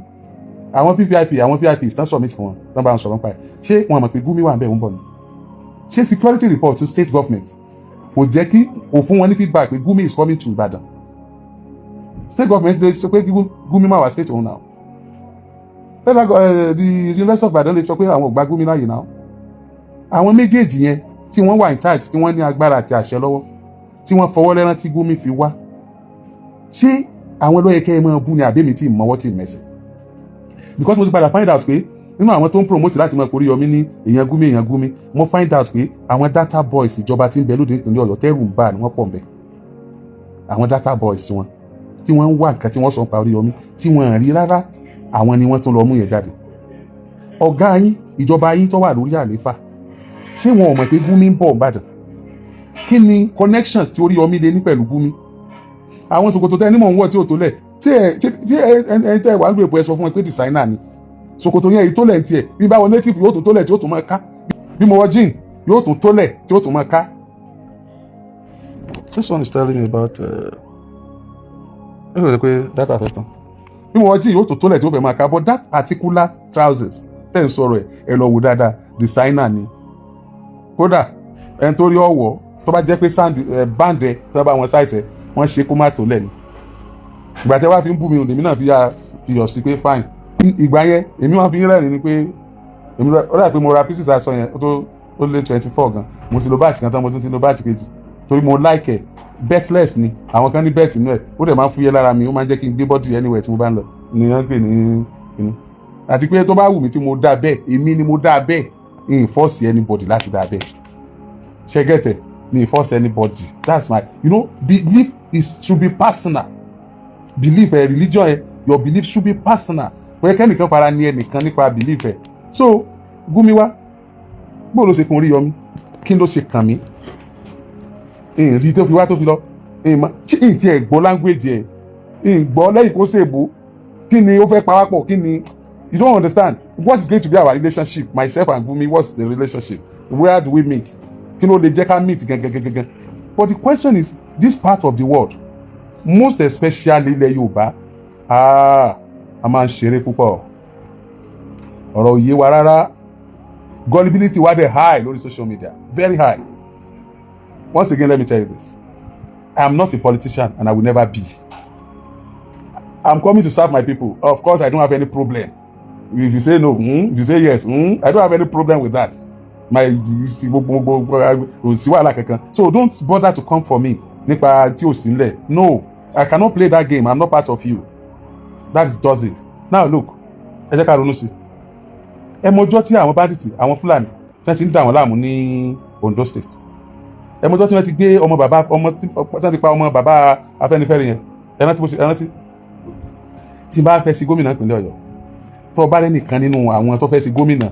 àwọn VVIP tán submit fún wọn tán bá wọn sọ̀rọ̀ nípa ẹ̀ ṣé wọn mọ̀ pé Gumi wà ń bẹ̀ ń bọ̀ ni ṣé security report to state government kò jẹ́ kí o fún wọn ní feedback pé Gumi is coming to Ìbàdàn state government lè sọ pé Gumi máa wà state òun náà the University of Ìbàdàn lè sọ pé àwọn ò gba Gumi láàyè náà àwọn méjèèjì yẹn tí wọ́n wà in charge tí wọ́n ní agbára àti àṣẹ lọ́wọ́ tí wọ́n fọwọ́ lẹ́rán tí Gumi fi wá ṣé àwọn ló yẹ kẹ́ ẹ máa bú ni àbẹ́mi tí ìmọ̀wọ́ tí ìmẹ̀sẹ̀ because mo ti padà find out pé nínú àwọn tó ń promote láti máa Oriyomi ní èèyàn Gumi mo find out pé àwọn data boys ìjọba tí ń bẹ lóde ìpínlẹ̀ Ọ̀yọ́ tẹ́rù ń bà ní wọ́n pọ̀ ń bẹ àwọn data boys wọn tí wọ́n ń wá nǹkan tí wọ́n sọ pa Oriyomi tí wọ́n rí rárá àwọn ni wọ́n tún lọ mú yẹn jáde ọ̀gá yín ìjọba yín tó wà lórí àlééfà ṣé wọn ò mọ̀ pé Gumi ń bọ̀ Ìbàdàn kí ni connections tí Oriyomi lè ní pẹ̀lú Gumi àwọn ṣòkòtò tẹ́ ní mọ̀ ń wọ̀ tí ò tó lẹ̀ tí ẹni tẹ́ wà ń gbé ẹ sọ fún ẹ pé designer ni ṣòkòtò yẹn èyí tó lẹ̀ ń tiẹ̀ bí báwọn native yóò tún tó lẹ̀ tí ó tún máa ká bí mo wọ jean yóò tún tó lẹ̀ tí ó tún máa ká. This one is telling me about data fẹ́ tán bí mo wọ jean yóò tún tó lẹ̀ tí ó fẹ́ máa ká but that particular trousers tẹ́ ń sọ̀rọ̀ ẹ lọ wò dáadáa designer ni kódà ẹni tó rí ọ̀wọ́ tó bá jẹ́ pé band ẹ tó bá wọn size ẹ wọ́n ṣe kó má tó lẹ̀ ni ìgbà tí wàá fi ń bú mi òde mi náà fi yọ̀ sí pé fine ìgbà yẹn èmi wọn fi ń rẹ́rìn ni pé èmi ó dà pé mo ra pieces aṣọ yẹn ó lé 24 gan mo ti lo batch kan tán mo tún ti lo batch kejì torí mo like ẹ betless ni àwọn kan ní bet inú ẹ ó dẹ̀ máa ń fúyẹ́ lára mi ó máa ń jẹ́ kí n gbé body anywhere tí mo bá ń lọ ni wọ́n ń pè ní inú àti pé tó bá wù mí tí mo dá bẹ́ẹ̀ èmi ni mo dá bẹ́ẹ̀ in force anybody láti dá bẹ́ẹ̀ ṣe gẹ́tẹ̀ ni force anybody that's my belief should be personal belief religion your belief should be personal pé kẹ́nìkan fara ní ẹnìkan nípa belief ẹ̀ so Gumi wá bó ló ṣe kun Oriyomi kí ló ṣe kàn mí rí tó fi wá tó fi lọ tí ti ẹ̀ gbọ́ language ẹ̀ gbọ́ lẹ́yìn kó ṣèbó kí ni ó fẹ́ pawápọ̀ kí ni you don't understand what is going to be our relationship myself and Gumi what's the relationship where do we meet kí ló lè jẹ́ ká meet gangan but the question is this part of the world most especially ilẹ̀ Yorùbá a máa ń ṣeré púpọ̀ ọ̀rọ̀ òye wa rárá gullibility wa dey high lórí social media very high once again let me tell you this I am not a politician and I will never be I am coming to serve my people of course I don't have any problem if you say no if you say yes I don't have any problem with that my òsì wàhálà kankan so don't bother to come for me nípa tí ò sí nílẹ̀ no I cannot play that game I'm not part of you that does it now look ẹ jẹ́ ká ronú sí ẹ mọjọ́ tí àwọn bandits àwọn Fúlàní tí wọ́n ti ń dà wọ́n láàmú ní Ondo State ẹ mọjọ́ tí wọ́n ti gbé ọmọ tí wọ́n ti pa ọmọ bàbá Afẹ́nifẹ́re yẹn ẹ rántí tí bá fẹ́ sí gómìnà ìpínlẹ̀ Ọ̀yọ́ tó bá rẹ́ nìkan nínú àwọn tó fẹ́ sí gómìnà,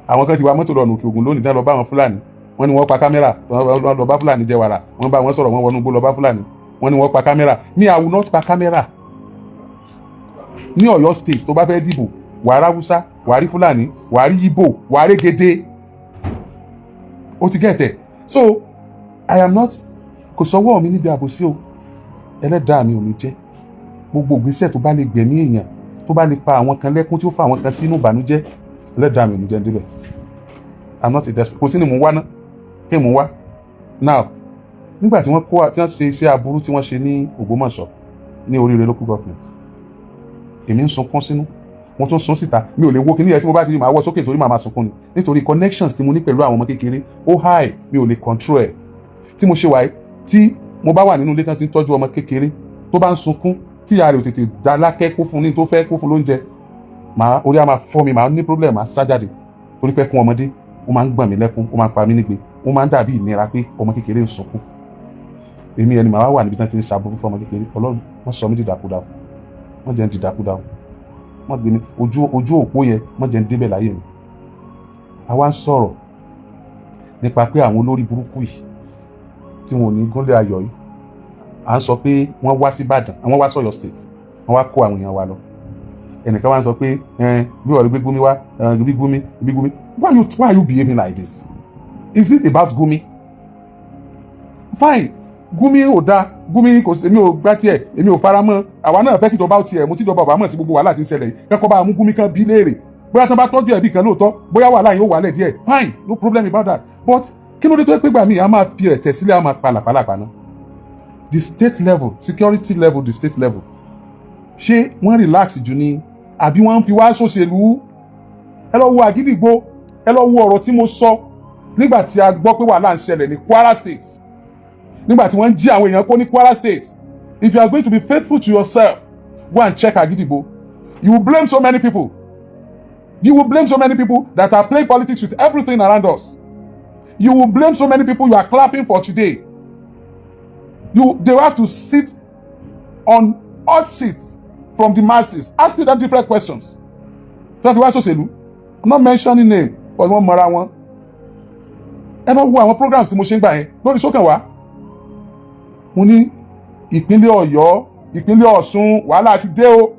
àwọn kan ti wa mọ́tò lọ Òkè Ògùn lónìí tí wọ́n lọ bá àwọn Fúlàní, wọ́n ní wọ́n pa kámẹ́rà, wọ́n lọ bá Fúlàní jẹ wàrà, wọ́n bá wọn sọ̀rọ̀, wọ́n wọnú igbó lọ bá Fúlàní, wọ́n ní wọ́n pa kámẹ́rà. Me, I will not pa kámẹ́rà. Ní Ọ̀yọ́ state tó bá fẹ́ dìbò, wàá rí Haúsá, wàá rí Fúlàní, wàá rí Ìgbò, wàá rí Gèdè. Ó ti gẹ̀tẹ̀. So I am not, kò sọ́wọ́ mi níbi àbòsí o, ẹlẹ́dàá mi ò ní jẹ́. Gbogbo ìgbésẹ̀ tó bá lè gbẹ̀mí èèyàn, tó bá lè pa àwọn kan lẹ́kún, tí ó fa àwọn kan sínú ìbànújẹ́, ẹlẹ́dàá mi ò ní jẹ́ níbẹ̀. I'm not a desperate. Kò sí ni mò ń wá ná, kí mò ń wá. Now, nígbà tí wọ́n ṣe iṣẹ́ aburú tí wọ́n ṣe ní Ògbómọ̀ṣọ́ ní Oríire local government, èmi ń sunkún sínú, mo tún sun síta. Mi ò lè wo kíní ẹ̀ tí mo bá ti rí màá wọ́ sókè torí màá máa sunkún ni, nítorí connections tí mo ní pẹ̀lú àwọn ọmọ kékeré ó high, mi ò lè control ẹ̀. Tí mo ṣe wáyé, tí mo bá wà nínú ilé tán tí ń tọ́jú ọmọ kékeré tó bá ń sunkún, tí ìyá rẹ̀ ò tètè dá lákẹ́ kó fún ní tó fẹ́ kó fún lóúnjẹ, orí á máa fọ́ mi, màá ní problem, màá sá jáde torí pé kún ọmọdé ó máa ń gbọ̀n mí lẹ́kún, ó máa ń pa mí nígbe, ó máa ń dàbí ìnira pé ọmọ kékeré ń sunkún. Èmi ẹni màá wà níbi tí wọ́n ti ń ṣàbùrú fún ọmọ kékeré. Ọlọ́run, wọ́n sọ mí dìdàkudà, wọ́n jẹ́ ń dìdàkudà, wọ́n gbé mi ojú òpó yẹn, wọ́n jẹ́ ń débẹ̀ láyé mi. Àwa ń sọ̀rọ̀ nípa pé àwọn olórí burúkú yìí tí wọn ò ní gúnlẹ̀ ayọ̀ yìí, à ń sọ pé wọ́n wá sí Ìbàdàn, àwọn wá sọ̀yọ́ state, wọ́n wá kó àwọn èèyàn wa lọ. Ẹnìkan wá ń sọ pé bí wọ́n gbé Gumi wá, bí Gumi. Why are you behaving like this? Is it about Gumi? Fine, Gumi ò da, Gumi kò sí, èmi ò gbá tiẹ̀, èmi ò fara mọ́. Àwa náà fẹ́ kí ìjọba ó tiẹ̀, mo ti ìjọba ọba mọ̀ sí gbogbo wàhálà tí ń ṣẹlẹ̀ yìí, kẹ́kọ̀ọ́ bá mú Gumi kan bí léèrè. Bóyá tán bá tọ́jú ẹ̀bí kan lóòótọ́, bóyá wàhálà yìí ó wálẹ̀ díẹ̀, fine, no problem about that. But kí ló dé tó yẹ pé gbà mí, a máa fi ẹ̀tẹ̀ sílẹ̀, a máa palàpalàpà náà. The state level, security level, the state level, ṣé wọ́n relax jù ni àbí wọ́n ń fi wá ṣòṣèlú? Ẹ lọ wo Àgídìgbò, ẹ lọ wo ọ̀rọ̀ tí mo sọ nígbà tí a gbọ́ pé wàhálà ń ṣẹlẹ̀ ní Kwara State, nígbà tí wọ́n ń jí àwọn èèyàn kó ní Kwara State. If you are going to be faithful to yourself, go and check Àgídìgbò. You will blame so many people. You will blame so many people that are playing politics with everything around us. You will blame so many people you are clapping for today. They will have to sit on hot seats from the masses, asking them different questions. So if you want to say, I'm not mentioning name, but wọ́n mọ̀ra wọn. Ẹ bá wo àwọn programs tí mo ṣe ń gbà yẹn lórí sókàn wá. Mo ní ìpínlẹ̀ Ọ̀yọ́, ìpínlẹ̀ Ọ̀ṣun, wàhálà ti dé o.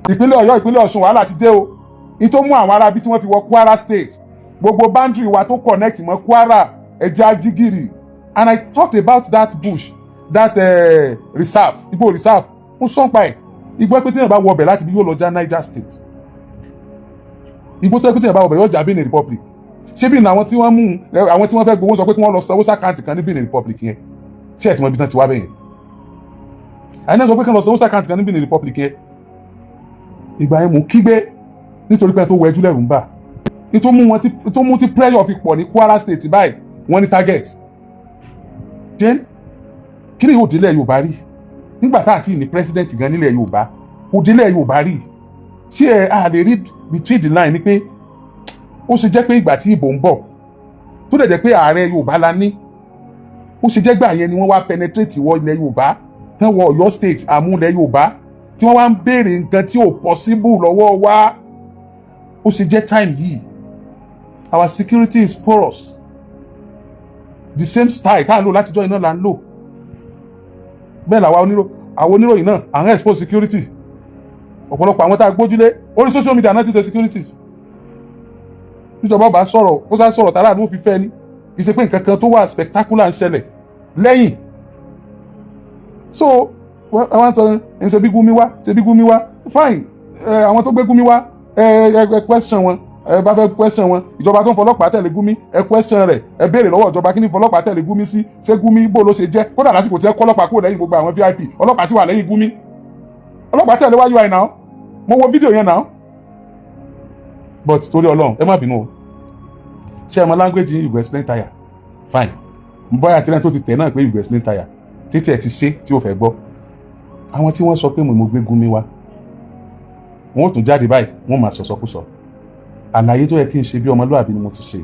Ìpínlẹ̀ Ọ̀yọ́, ìpínlẹ̀ Ọ̀ṣun, wàhálà ti dé o. Ní tó mú àwọn arábí tí wọ́n fi wọ Kwara State, gbogbo boundary wa tó connect mọ́ Kwara, ẹja Jigiri. And I talked about that bush, that reserve, Igbo reserve. Mo sọ pa ẹ̀. Igbó pé tí èèyàn bá wọ ọbẹ̀ láti bí yóò lọ já Niger State. Igbó tó pé tí èèyàn bá wọ ọbẹ̀ yóò já Benin Republic. Ṣé bí àwọn tí wọ́n mú, àwọn tí wọ́n fẹ́ gbowó sọ pé kí wọ́n lọ sanwó sákàǹtì kan ní Benin Republic yẹn? Ṣé ẹ̀ tí wọ́n bí tán ti wá bẹ́yẹn? Àyìnà sọ pé kí wọ́n lọ sanwó sákàǹtì kan ní Benin Republic yẹn. Ìgbà yẹn mò ń kígbe nítorí pé tó wọ ẹjú lẹ́rù ń bà. Tó mú tí pressure fi pọ̀ ní Kwara State báyìí, wọ́n ní target. Then kí ni yóò délẹ̀ Yorùbá rí? Nígbà tá àti ní president gan nílẹ̀ Yorùbá, kò délẹ̀ Yorùbá rí. Ṣé a lè rí between the line ni pé ó ṣe jẹ́ pé ìgbà tí ìbò ń bọ̀ tó dẹ̀ jẹ́ pé ààrẹ Yorùbá la ní, ó ṣe jẹ́ gbà yẹn ni wọ́n wá penetrate wọ ilẹ̀ Yorùbá, tán wọ Ọ̀yọ́ state àmúlẹ̀ Yorùbá, tí wọ́n wá ń béèrè nǹkan tí ò possible lọ́wọ́ wa. Ó ṣe jẹ́ time yìí. Our security is porous. The same style tá à ń lò látijọ́ iná là ń lò. Bẹ́ẹ̀ làwa àwọn oníròyìn náà à ń expose security. Ọ̀pọ̀lọpọ̀ àwọn tá a gbójúlé orí social media náà ti ṣe securities. Níjọba bá sọ̀rọ̀, ó sá sọ̀rọ̀ tààrà ló fi fẹ́ ni. Kì í ṣe pé nǹkan kan tó wà spectacular ń ṣẹlẹ̀ lẹ́yìn. So àwọn sọ ẹ̀ ń ṣe bí Gumi wá, fine. Àwọn tó gbé Gumi wá, question wọn. Ẹ bá fẹ́ question wọn, ìjọba tó ń fọlọ́pàá tẹ̀lé Gumi, ẹ question rẹ̀, ẹ béèrè lọ́wọ́ ìjọba kí ni fọlọ́pàá tẹ̀lé Gumi sí, ṣé Gumi bó ló ṣe jẹ́? Kódà lásìkò tí ẹ kọ́ ọlọ́pàá kúrò lẹ́yìn gbogbo àwọn VIP, ọlọ́pàá sì wà lẹ́yìn Gumi. Ọlọ́pàá tẹ̀lé wá UI náà, mo wo fídíò yẹn náà. But torí Ọlọ́run, ẹ má bínú o. Ṣé ẹ mọ language yìí, you go explain tire? Fine. Bóyá àti ẹni tó ti tẹ̀ náà pé you go explain tire. Títí ẹ ti ṣe tí ó fẹ́ gbọ́. Àwọn tí wọ́n sọ pé mo gbé Gumi wá, wọ́n ó tún jáde báyìí, wọ́n máa sọ̀sọ̀kúsọ. Àlàyé tó yẹ kí n ṣe bí ọmọlúwàbí ni mo ti ṣe.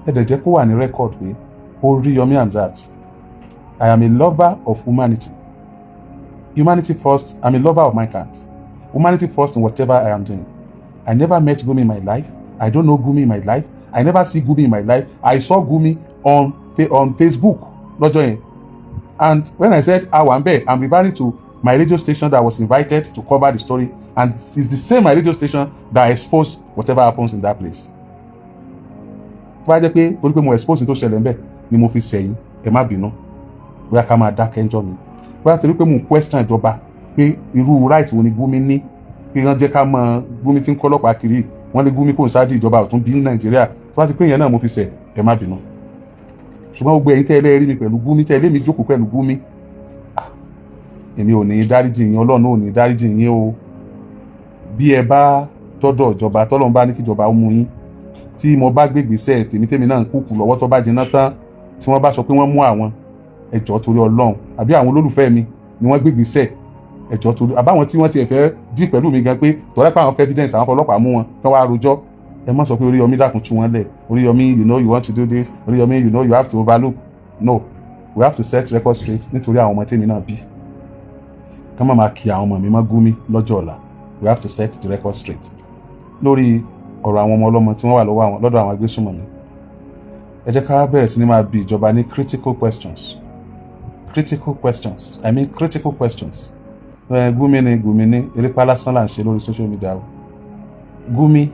Ẹ dẹ̀ jẹ́ kó wà ní record pé Oriyomi Hamzat, I am a lover of humanity. Humanity first, I'm a lover of mankind. Humanity first in whatever I am doing. I never met Gumi in my life. I don't know Gumi in my life. I never see Gumi in my life. I saw Gumi on Facebook lọ́jọ́ yẹn. And when I said Awambe, I'm referring to my radio station that was invited to cover the story, and it's the same my radio station that exposed whatever happens in that place. Bá jẹ́ pé torí pé mo expose tó ṣẹlẹ̀ ńbẹ̀ ni mo fi sẹ́yìn, ẹ má bínú. Bóyá ká máa dákẹ́ ńjọ́ mi. Bóyá torí pé mo question ìjọba pé irú right wo ni Gumi ní, pé wọ́n jẹ́ ká mọ Gumi tí ń kọ́ ọlọ́pàá kiri, wọ́n ní Gumi kò ń sáájú ìjọba ọ̀tún bí ní Nàìjíríà. Bá ti pé ìyẹn náà mo fi sẹ́, ẹ má bínú. Ṣùgbọ́n gbogbo ẹ̀yin tẹ́lẹ̀ rí mi pẹ̀lú Gumi, tẹ́lẹ̀ mi jókòó pẹ̀lú Gumi, èmi ò ní dáríjì yín, Ọlọ́run ò ní dáríjì yín o. Bí ẹ bá tọ́dọ̀ ìjọba, tọ́lọ́run bá ní kí ìjọba ó mú yín, tí mo bá gbégbèsè tèmi náà ń kúkú lọ́wọ́ tó bá jiná tán, tí wọ́n bá sọ pé wọ́n mú àwọn, ẹ jọ̀ọ́ torí Ọlọ́run, àbí àwọn olólùfẹ́ mi ni wọ́n gbégbèsè, ẹ jọ̀ọ́ torí, àbáwọn tí wọ́n ti fẹ́ dì pẹ̀lú mi gan pé tọ́lá pé àwọn fẹ́ evidence, àwọn ọlọ́pàá mú wọn kán wá rojọ́, ẹ má sọ pé Oriyomi dákun tú wọn lẹ̀, Oriyomi you know you want to do this, Oriyomi you know you have to overlook. No, we have to set record straight nítorí àwọn ọmọ tèmi náà bí. Ká má máa kí àwọn ọmọ mi mọ́ Gumi lọ́jọ́ ọ̀la. We have to set the record straight lórí ọ̀rọ̀ àwọn ọmọ ọlọ́mọ tí wọ́n wà lọ́dọ̀ àwọn agbésùnmọ̀mí. Ẹ jẹ́ ká bẹ̀rẹ̀ sí ní máa bi ìjọba ní critical questions. I mean critical questions. Gumi ni erépa lásán là ń ṣe lórí social media o. Gumi,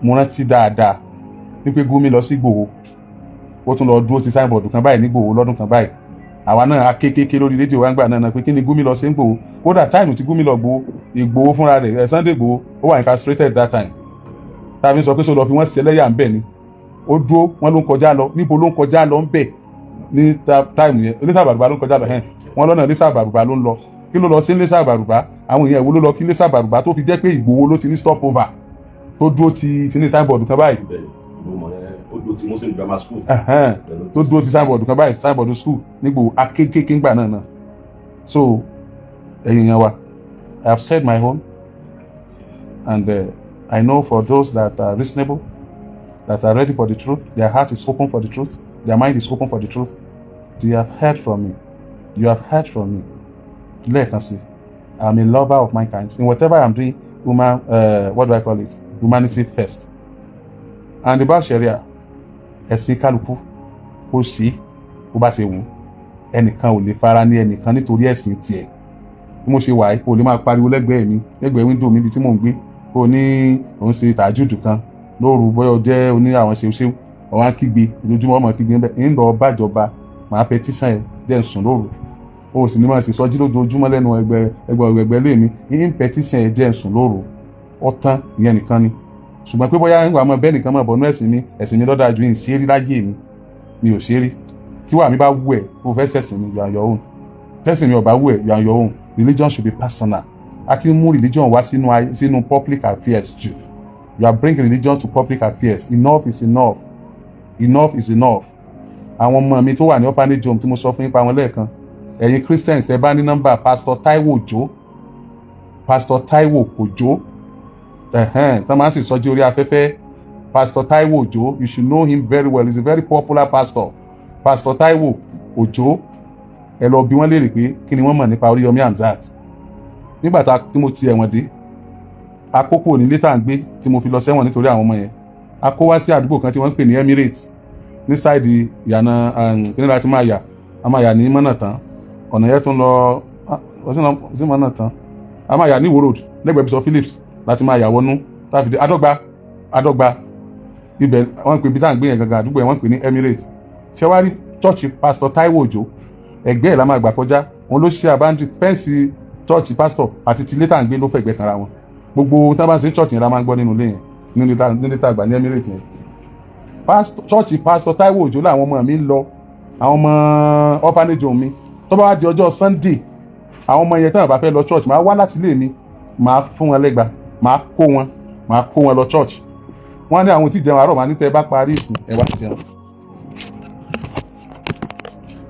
mo rántí dáadáa wípé Gumi lọ sí Ìgbòho, ó tún lọ dúró ti signboard kan báyìí ní Ìgbòho lọ́dún kan báyìí. Àwa náà akékèké lórí rédíò wa ń gbà náà pé kí ni Gumi lọ sí Ìgbòho. Kódà táìmù tí Gumi lọ Ìgbòho fúnra rẹ̀, Sunday Ìgbòho, ó wà incarcerated that time. Tàbí sọ pé sọ lọ fi wọ́n sí ẹlẹ́yà ń bẹ̀ ni. Ó dúró, wọ́n ló ń kọjá lọ, níbo ló ń kọjá lọ ń bẹ̀ ní táìmù yẹn. Iléṣà Bàrùbá ló ń kọjá lọ hẹ́n. Wọ́n lọ́nà Iléṣà Bàrùbá ló ń lọ. Kí ló lọ sí Iléṣà Bàrùbá? Àwọn èèyàn wo ló lọ kí Iléṣà Bàrùbá tó fi jẹ́ pé Ìgbòho ló ti ní stop over tó dúró ti ní signboard kan báyìí. Ti Muslim grammar school. Tó dúró ti signboard kan báyìí, signboard school nígbò akékèké ńgbà náà. So ẹ̀yin yẹn wa, I have said my own, and I know for those that are reasonable, that are ready for the truth, their heart is open for the truth, their mind is open for the truth. You have heard from me. You have heard from me. Lẹ́ẹ̀kan sí, I am a lover of mankind. In whatever I am doing, what do I call it? Humanity first. And about Sharia, ẹ̀sìn kálukú kó sí bó bá ṣe wù, ẹnìkan ò lè fara ní ẹnìkan nítorí ẹ̀sìn tiẹ̀. Bí mo ṣe wà yìí, kò lè máa pariwo lẹ́gbẹ̀ẹ́ window mi ibi tí mò ń gbé, kò ní òun ṣe tàjúdù kan lóru, bóyá ó jẹ́ oní àwọn ṣeúṣeú, ọ̀wọ́n kígbe ojoojúmọ́ ọmọ kígbe ń lọ bájọba, màá petition ẹ̀ jẹ́ ń sùn lóru. O sì ní máa ṣe sọ́jí lójoojúmọ́ lẹ́nu ẹgbẹ́ lé mi, ń petition ẹ̀ jẹ́ ń sùn lóru. Ọ̀tán ìyẹn nìkan ni. Ṣùgbọ́n pé bóyá ń wà mọ́ bẹ́ẹ̀ nìkan mọ́ bọ́nú ẹ̀sìn mi lọ́dà ju ìṣe rí láyé mi ò ṣe rí. Tí wà mí bá wù ẹ́ kó fẹ́ ṣẹ̀sìn mi, you are your own. Tẹ́sìn mi ò bá wù ẹ́, you are your own. Religion should be personal. A ti mú religion wá sínú public affairs jù. You are bringing religion to public affairs. Enough is enough. Enough is enough. Àwọn ọmọ mi tó wà ní orphanage home tí mo sọ fún yín pa wọn lẹ́ẹ̀kan. Ẹ̀yin Christians tẹ́ bá ní nọ́mbà Pastor Taiwo Òjó, tá máa ń sì sọjí orí afẹ́fẹ́, Pastor Taiwo Òjó, you should know him very well. He's a very popular pastor. Pastor Taiwo Òjó, ẹ lọ bi wọ́n léèrè pé kí ni wọ́n mọ̀ nípa Oriyomi Hamzat. Nígbà tí mo ti ẹ̀wọ̀n dé, àkókò ní létà ń gbé tí mo fi lọ sẹ́wọ̀n nítorí àwọn ọmọ yẹn. A kó wá sí àdúgbò kan tí wọ́n ń pè ní Emirates ní sáìdì ìyànà ìpínlẹ̀ tí a máa yà ní mọ́nà tán. Ọ̀nà yẹn tún lọ sí mọ́nà tán. A máa yà ní Ìwó road lẹ́gbẹ̀ẹ́ Bishop Phillips láti máa yà wọnú táfi dé Adọ́gba. Ibẹ̀ wọ́n pè bí tá à ń gbé yẹn gangan àdúgbò yẹn wọ́n pè ní Emirates. Ṣé wá rí church Pastor Taiwo Òjó, ẹgbẹ́ ẹ̀ la máa gbà kọjá, òun ló ṣe àbáńdì fẹ́ǹsì church pastor àti ti létà ń gbé ló fẹ̀gbẹ́ kanra wọn. Gbogbo tá a bá ń ṣe church yẹn la máa ń gbọ́ nínú ilé yẹn, nínú létà àgbà ní Emirates yẹn. Church Pastor Taiwo Òjó làwọn ọmọ mi ń lọ, àwọn ọmọ orphanage home mi. Tó bá wá di ọjọ́ Sunday, àwọn ọmọ yẹn tán bá fẹ́ lọ church, máa wá láti ilé mi, máa fún wọn lẹ́gba, máa kó wọn lọ church. Wọ́n ní àwọn tí jẹun àárọ̀, máa ní tẹ́ bá parí ìsìn ẹ wá jẹun.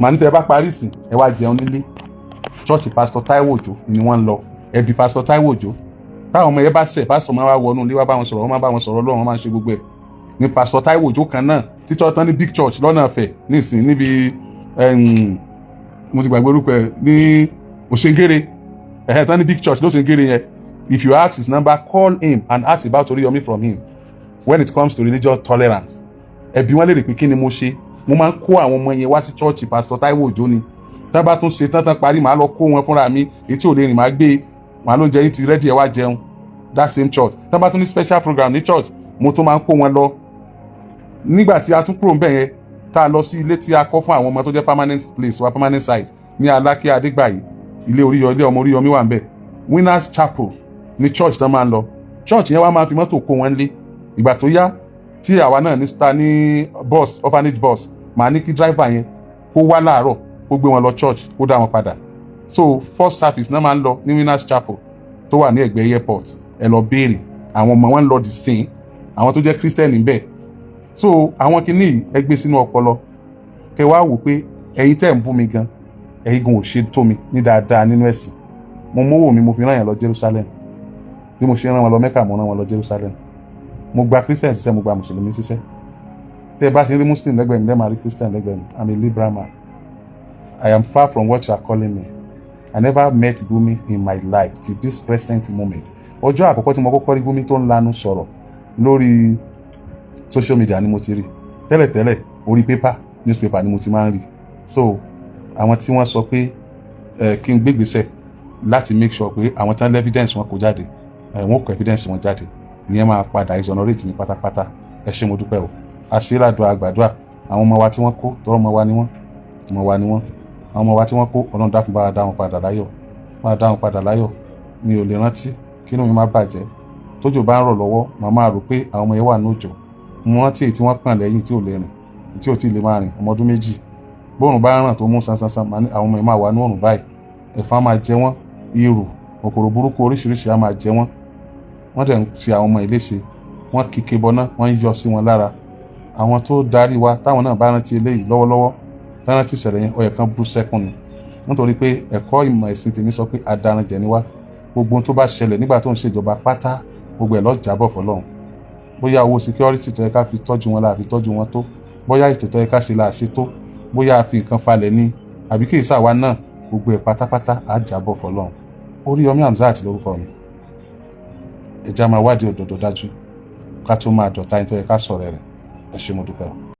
Màá ní tẹ́ bá parí ìsìn ẹ wá jẹun nílé. Church Pastor Taiwo Òjó ni wọ́n ń lọ. Ẹbí Pastor Taiwo Òjó. Táwọn ọmọ yẹn bá ṣẹ̀, pastor máa wá wọnú ilé wá bá wọn sọ̀rọ̀, wọ́n máa bá wọn sọ̀rọ̀ Ọlọ́run, wọ́n máa ń ṣe gbogbo ẹ̀. Ní Pastor Taiwo Òjó kan náà, tí church tán ní big church lọ́nà Ọ̀fẹ́ nísìn níbi mo ti gbàgbé orúkọ ẹ̀ ní Òṣègèrè. Tán ní big church lóṣègèrè yẹn. if you ask his number, call him and ask about Oriyomi from him. When it comes to religious tolerance, ẹbí wọn lè rí pé kí ni mo ṣe. Mo máa ń kó àwọn ọmọ yẹn wá sí church Pastor Taiwo Òjó ni. Tá bá tún ṣe tán parí, màá lọ kó wọn fúnra mi. Èyí tí ò lè rìn máa gbé, màá ló jẹ́ yìí ti ready ẹ wá jẹun. That same church. Tá bá tún ní special program ní church, mo tún máa ń kó wọn lọ. Nígbà tí a tún kúrò ńbẹ̀ yẹn, tá a lọ sí ilé tí a kọ́ fún àwọn ọmọ tó jẹ́ permanent place wa, permanent site ní Alákẹ́ Adégbàyí, ilé ọmọ Oriyomi wà ńbẹ̀. Winners Chapel ní church tán máa ń lọ. Church yẹn wá máa fi mọ́tò kó wọn lé. Ìgbà tó yá tí àwa náà ní bus, orphanage bus, màá ní kí driver yẹn kó wá láàárọ̀ kó gbé wọn lọ church kó dá wọn padà. So first service náà máa ń lọ ní Winners Chapel tó wà ní ẹ̀gbẹ́ airport. Ẹ lọ béèrè, àwọn ọmọ wọn ń lọ the same, àwọn tó jẹ́ Christian níbẹ̀. So àwọn kìíní ẹ gbé sínú ọpọlọ kẹ wá wò pé ẹ̀yin tẹ́ ń bú mi gan, ẹ̀yin gan ò ṣe tó mi ní dáadáa nínú ẹ̀sìn. Mo mówó mi mo fi rán yẹn lọ Jerusalem, bí mo ṣe rán wọn lọ Mecca mo rán wọn lọ Jerusalem. Mo gba Christian ṣiṣẹ́, mo gba Mùsùlùmí ṣiṣẹ́. Tẹ́ bá ṣe rí Muslim lẹ́gbẹ̀ẹ́ mi, lẹ́ẹ̀ máa rí Christian lẹ́gbẹ̀ẹ́ mi. I'm a liberal man. I am far from what you are calling me. I never met Gumi in my life till this present moment. Ọjọ́ àkọ́kọ́ tí mo kọ́kọ́ rí Gumi tó ń lanu sọ̀rọ̀ lórí social media ni mo ti rí. Tẹ́lẹ̀tẹ́lẹ̀ orí paper, newspaper ni mo ti máa ń rí. So àwọn tí wọ́n sọ pé kí n gbégbèsè láti make sure pé àwọn tán evidence wọn kò jáde, wọn kò evidence wọn jáde, ìyẹn máa padà exonerate mi pátápátá. Ẹ ṣé mo dúpẹ́ o. Àṣíràdùà àgbàdùà àwọn ọmọ wa tí wọ́n kó, tọrọ ọmọ wa ni wọ́n, àwọn ọmọ wa tí wọ́n kó, Ọlọ́run dákun bá dá wọn padà láyọ̀, máa dá wọn padà láyọ̀. Mi ò lè rántí kí inú mi má bàjẹ́. Tójò bá ń rọ̀ lọ́wọ́, màá máa rò pé àwọn ọmọ yẹn wà ní òjò. Mo rántí èyí tí wọ́n pọ̀n lẹ́yìn tí ò lè rìn, tí ò tí ì lè máa rìn, ọmọ ọdún 2. Bóòrùn bá ràn tó mú sansansan, àwọn ọmọ yẹn máa wà ní òrùn báyìí. Ẹ̀fọn máa jẹ wọ́n, irù, kòkòrò burúkú oríṣiríṣi á máa jẹ wọ́n. Wọ́n dẹ̀ ń ṣe àwọn ọmọ ìléṣe, wọ́n kíke bọ́ná, wọ́n ń yọ sí wọn lára. Àwọn tó darí wa táwọn náà bá rántí eléyìí lọ́wọ́lọ́wọ́, tí wọ́n rántí ìṣẹ̀lẹ̀ yẹn, ó yẹ kán bú sẹ́kún ni. Nítorí pé ẹ̀kọ́ ìmọ̀ ẹ̀sìn tèmi sọ pé adaranjẹ ni wá. Gbogbo ohun tó bá ṣẹlẹ̀ nígbà tó ń ṣèjọba pátá, gbogbo ẹ̀ ló jábọ̀ fọ́lọ́run. Bóyá owó security tó yẹ ká fi tọ́jú wọn la fi tọ́jú wọn tó, bóyá ètò tó yẹ ká ṣe la ṣe tó, bóyá a fi nǹkan falẹ̀ ni, àbí kì í ṣàwa náà, gbogbo ẹ̀ pátápátá á jábọ̀ fọ́lọ́run. Oriyomi Hamzat lórúkọ mi. Ẹ já máa wádìí òdodo dájú ká tó máa dọ̀tá ẹni tó yẹ ká sọ̀rọ̀ rẹ̀. Ẹ ṣé mo dúpẹ́ o.